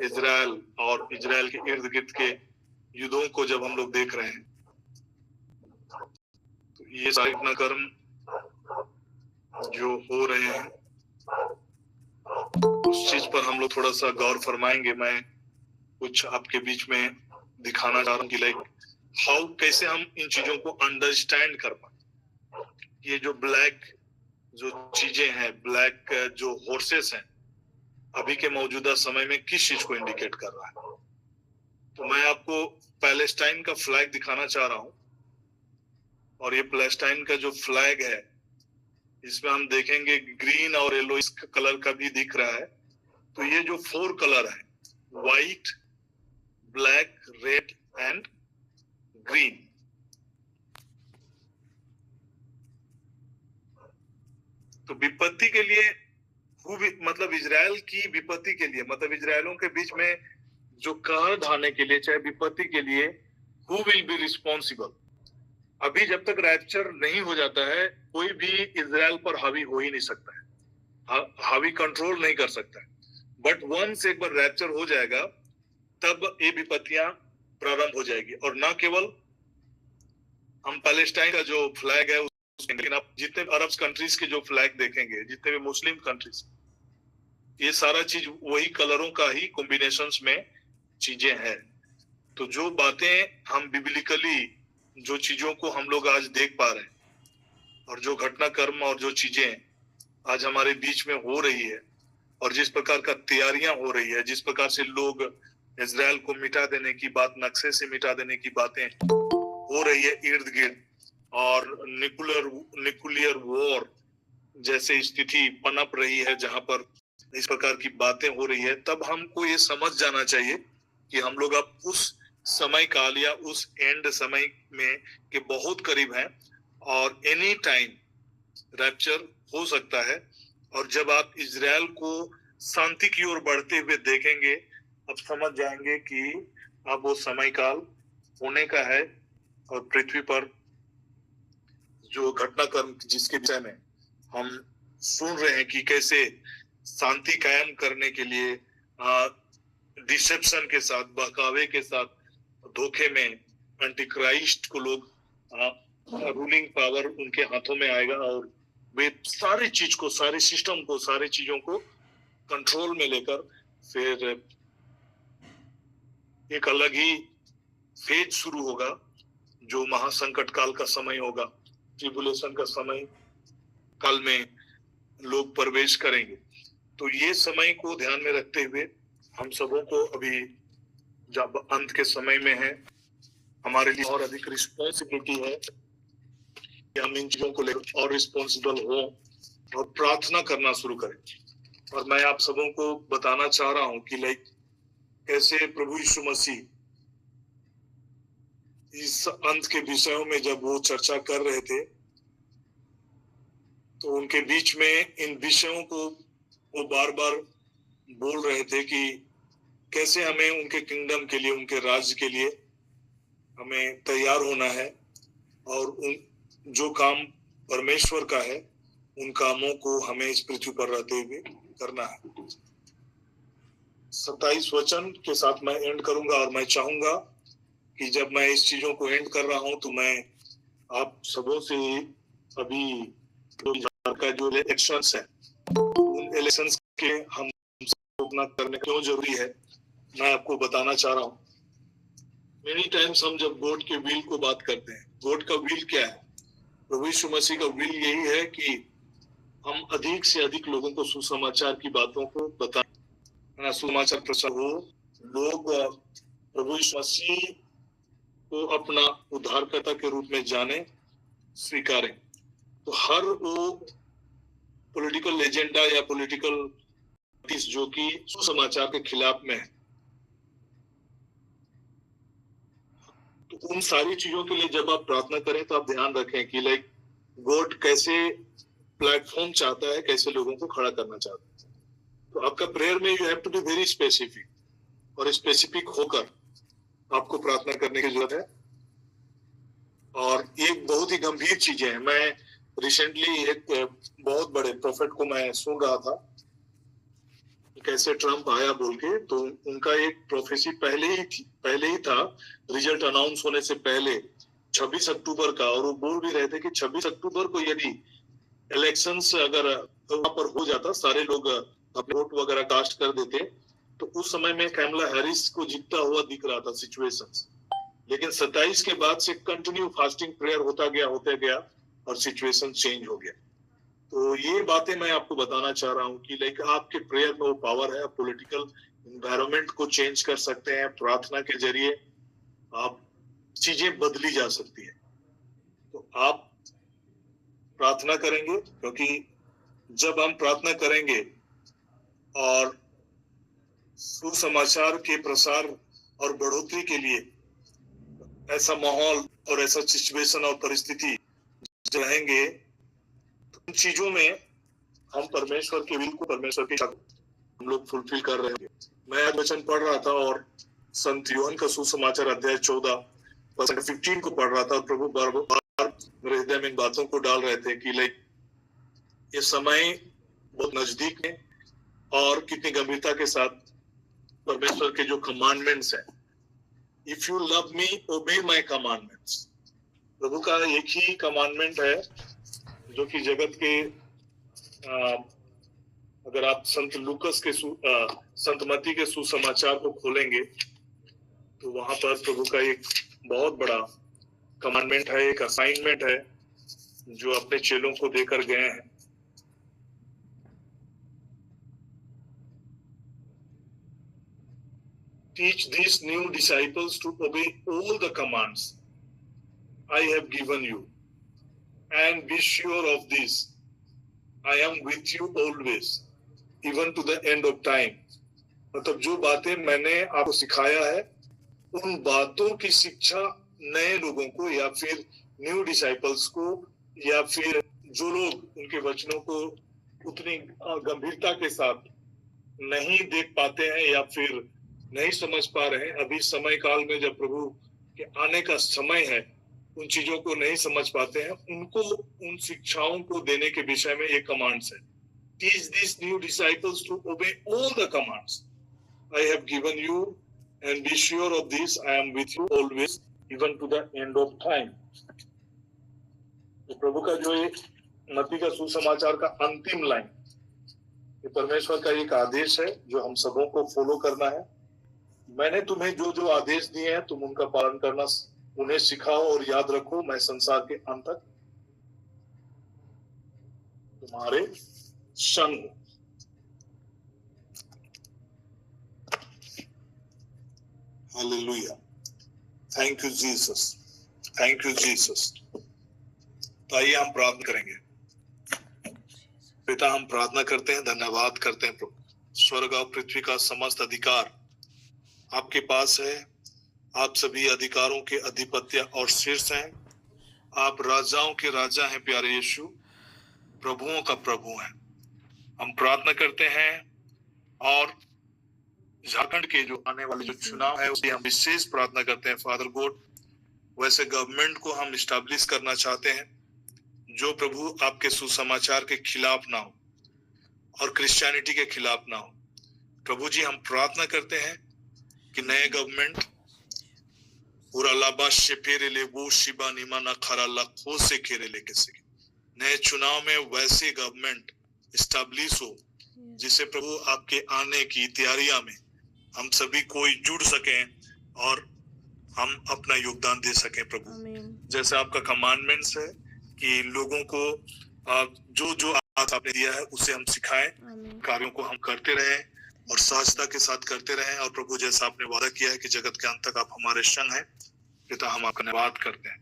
इजराइल और इजराइल के इर्द गिर्द के युद्धों को जब हम लोग देख रहे हैं, तो ये सारे घटनाक्रम जो हो रहे हैं उस चीज पर हम लोग थोड़ा सा गौर फरमाएंगे। मैं कुछ आपके बीच में दिखाना चाह रहा हूँ कि लाइक हाउ, कैसे हम इन चीजों को अंडरस्टैंड कर पाए। ये जो ब्लैक जो चीजें हैं, ब्लैक जो हॉर्सेस हैं, अभी के मौजूदा समय में किस चीज को इंडिकेट कर रहा है। तो मैं आपको पैलेस्टाइन का फ्लैग दिखाना चाह रहा हूँ, और ये पैलेस्टाइन का जो फ्लैग है इसमें हम देखेंगे ग्रीन और येलो इस कलर का भी दिख रहा है। तो ये जो 4 कलर है, white, black, red and green, तो विपत्ति के लिए मतलब इजराइल की विपत्ति के लिए, मतलब इजरायलों के बीच में जो कहर ढाने के लिए, चाहे विपत्ति के लिए, हु विल बी रिस्पॉन्सिबल। अभी जब तक रैप्चर नहीं हो जाता है कोई भी इजराइल पर हावी हो ही नहीं सकता है, हावी कंट्रोल नहीं कर सकता है। बट वंस एक बार रैप्चर हो जाएगा तब ये विपत्तियां प्रारंभ हो जाएगी। और ना केवल हम पैलेस्टाइन का जो फ्लैग है, लेकिन आप जितने अरब कंट्रीज के जो फ्लैग देखेंगे, जितने भी मुस्लिम कंट्रीज, ये सारा चीज वही कलरों का ही कॉम्बिनेशंस में चीजें हैं। तो जो बातें हम बिब्लिकली, जो चीजों को हम लोग आज देख पा रहे हैं और जो घटनाक्रम और जो चीजें आज हमारे बीच में हो रही है और जिस प्रकार का तैयारियां हो रही है, जिस प्रकार से लोग इजराइल को मिटा देने की बात, नक्शे से मिटा देने की बातें हो रही है इर्द गिर्द, और न्यूक्लियर वॉर जैसे स्थिति पनप रही है जहां पर इस प्रकार की बातें हो रही है, तब हमको ये समझ जाना चाहिए कि हम लोग अब उस समय काल या उस एंड समय में के बहुत करीब हैं और एनी टाइम रैप्चर हो सकता है। और जब आप इजराइल को शांति की ओर बढ़ते हुए देखेंगे, अब समझ जाएंगे कि अब वो समय काल होने का है और पृथ्वी पर जो घटनाक्रम जिसके विषय में हम सुन रहे हैं कि कैसे शांति कायम करने के लिए डिसेप्शन के साथ, बहकावे के साथ, धोखे में एंटी क्राइस्ट को लोग रूलिंग पावर उनके हाथों में आएगा और वे सारी चीज को, सारे सिस्टम को, सारी चीजों को कंट्रोल में लेकर फिर एक अलग ही फेज शुरू होगा जो महासंकट काल का समय होगा, ट्रिबुलेशन का समय काल में लोग प्रवेश करेंगे। तो ये समय को ध्यान में रखते हुए हम सबों को अभी जब अंत के समय में है, हमारे लिए और अधिक रिस्पॉन्सिबिलिटी है कि हम इन चीजों को लेकर और रिस्पॉन्सिबल हो और प्रार्थना करना शुरू करें। और मैं आप सबों को बताना चाह रहा हूं कि कैसे प्रभु यीशु मसीह इस अंत के विषयों में जब वो चर्चा कर रहे थे तो उनके बीच में इन विषयों को वो बार बार बोल रहे थे कि कैसे हमें उनके किंगडम के लिए, उनके राज्य के लिए हमें तैयार होना है और उन जो काम परमेश्वर का है उन कामों को हमें इस पृथ्वी पर रहते हुए करना है। 27 वचन के साथ मैं एंड करूंगा और मैं चाहूंगा कि जब मैं इस चीजों को एंड कर रहा हूं तो मैं आप सबों से अभी का जो इलेक्शंस है, उन इलेक्शंस के हम अपना करने क्यों जरूरी है मैं आपको बताना चाह रहा हूं। मेनी टाइम्स हम जब गॉड के विल को बात करते हैं, गॉड का विल क्या है? प्रभु यीशु मसीह का विल यही है कि हम अधिक से अधिक लोगों को सुसमाचार की बातों को बताएं, सुसमाचार प्रचार हो, लोग प्रभु यीशु मसीह को अपना उद्धारकर्ता के रूप में जाने, स्वीकारें। तो हर वो पॉलिटिकल एजेंडा या पॉलिटिकल जो कि सुसमाचार के खिलाफ में है, तो उन सारी चीजों के लिए जब आप प्रार्थना करें तो आप ध्यान रखें कि गॉड कैसे प्लेटफॉर्म चाहता है, कैसे लोगों को खड़ा करना चाहता है। तो आपका प्रेयर में you have to be very specific और स्पेसिफिक होकर आपको प्रार्थना करने की जरूरत है। और ये बहुत ही गंभीर चीजें हैं। मैं रिसेंटली एक बहुत बड़े प्रोफेट को मैं सुन रहा था, कैसे ट्रम्प आया बोल के, तो उनका एक प्रोफेसी पहले ही था रिजल्ट अनाउंस होने से पहले 26 अक्टूबर का, और वो बोल भी रहे थे कि 26 अक्टूबर को यदि इलेक्शंस अगर वहां पर हो जाता, सारे लोग अपने वोट वगैरह कास्ट कर देते, तो उस समय में कैमला हैरिस को जीतता हुआ दिख रहा था सिचुएशंस। लेकिन 27 के बाद से कंटिन्यू फास्टिंग प्रेयर होता गया और सिचुएशन चेंज हो गया। तो ये बातें मैं आपको बताना चाह रहा हूँ कि आपके प्रेयर में वो पावर है। आप पॉलिटिकल एनवायरनमेंट को चेंज कर सकते हैं, प्रार्थना के जरिए आप चीजें बदली जा सकती है। तो आप प्रार्थना करेंगे, क्योंकि जब हम प्रार्थना करेंगे और सुसमाचार के प्रसार और बढ़ोतरी के लिए ऐसा माहौल और ऐसा सिचुएशन और परिस्थिति रहेंगे, तो उन चीजों में हम परमेश्वर के विल को, परमेश्वर की इच्छा को हम लोग फुलफिल कर रहे हैं। मैं आज वचन पढ़ रहा था और संत यूहन्ना का सुसमाचार अध्याय 14:15 को पढ़ रहा था, और प्रभु बार बार मेरे हृदय में इन बातों को डाल रहे थे कि लाइक ये समय बहुत नजदीक है और कितनी गंभीरता के साथ परमेश्वर के जो कमांडमेंट्स हैं, इफ यू लव मी ओबे माय कमांडमेंट्स, प्रभु का एक ही कमांडमेंट है जो कि जगत के अगर आप संत लूकस के संत मत्ती के सुसमाचार को खोलेंगे तो वहां पर प्रभु का एक बहुत बड़ा कमांडमेंट है, एक असाइनमेंट है जो अपने चेलों को देकर गए हैं। Teach these new disciples to obey all the commands I have given you, and be sure of this, I am with you always, even to the end of time. मतलब जो बातें मैंने आपको सिखाया है, उन बातों की शिक्षा नए लोगों को या फिर न्यू डिसाइपल्स को या फिर जो लोग उनके वचनों को उतनी गंभीरता के साथ नहीं देख पाते हैं या फिर नहीं समझ पा रहे हैं, अभी समय काल में जब प्रभु के आने का समय है, उन चीजों को नहीं समझ पाते हैं, उनको उन शिक्षाओं को देने के विषय में ये कमांड्स है। Teach these new disciples to obey all the commands I have given you, and be sure of this, I am with you always, even to the end of time. तो प्रभु का जो एक मत्ती का सुसमाचार का अंतिम लाइन, ये परमेश्वर का एक आदेश है जो हम सबों को फॉलो करना है। मैंने तुम्हें जो जो आदेश दिए हैं तुम उनका पालन करना, उन्हें सिखाओ और याद रखो, मैं संसार के अंत तक तुम्हारे संग हूं। Hallelujah, thank you Jesus, thank you Jesus. तो आइए हम प्रार्थना करेंगे। पिता, हम प्रार्थना करते हैं, धन्यवाद करते हैं प्रभु, स्वर्ग और पृथ्वी का समस्त अधिकार आपके पास है। आप सभी अधिकारों के अधिपत्य और शीर्ष हैं। आप राजाओं के राजा हैं प्यारे यीशु, प्रभुओं का प्रभु हैं। हम प्रार्थना करते हैं और झारखंड के जो आने वाले जो चुनाव है उसकी हम विशेष प्रार्थना करते हैं फादर गॉड। वैसे गवर्नमेंट को हम इस्टेब्लिश करना चाहते हैं जो प्रभु आपके सुसमाचार के खिलाफ ना हो और क्रिश्चियनिटी के खिलाफ ना हो। प्रभु जी, हम प्रार्थना करते हैं कि नए गवर्नमेंट पूरा लाबा शेफेरे ले वो शिबा निमाना खरा लखो से खेरे ले किसी नए चुनाव में वैसे गवर्नमेंट इस्टेब्लिश हो जिससे प्रभु आपके आने की तैयारियां में हम सभी कोई जुड़ सकें और हम अपना योगदान दे सकें प्रभु। जैसे आपका कमांडमेंट्स है कि लोगों को जो जो आज आपने दिया है उसे हम सिखाएं, कार्यों को हम करते रहें और सहजता के साथ करते रहें। और प्रभु, जैसा आपने वादा किया है कि जगत के अंत तक आप हमारे संग हैं, पिता हम आपका धन्यवाद करते हैं,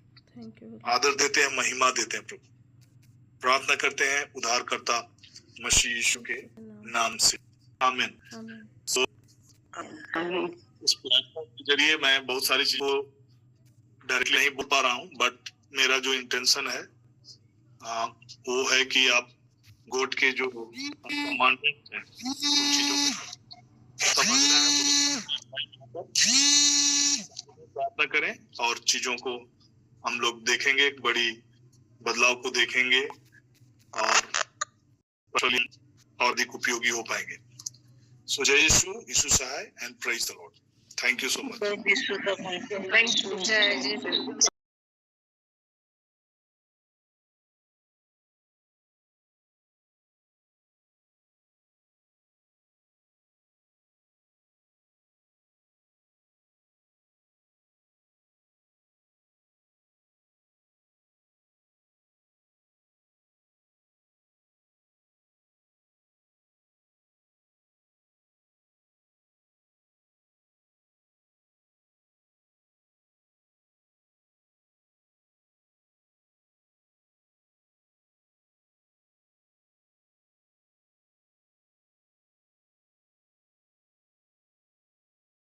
आदर देते हैं, महिमा देते हैं प्रभु। प्रार्थना करते हैं उद्धारकर्ता मसीह यीशु के नाम से, आमीन। सो इस प्लेटफॉर्म के जरिए मैं बहुत सारी चीजों डायरेक्टली नहीं बोल पा रहा हूँ, बट मेरा जो इंटेंशन है वो है कि आप गॉड के जो कमांडमेंट है उन चीजों को समझना है, प्रार्थना करें और चीजों को हम लोग देखेंगे, एक बड़ी बदलाव को देखेंगे और अधिक उपयोगी हो पाएंगे। सो जय यीशु, यीशु सहाय and praise the lord. Thank you so much. Thank you, जय यीशु।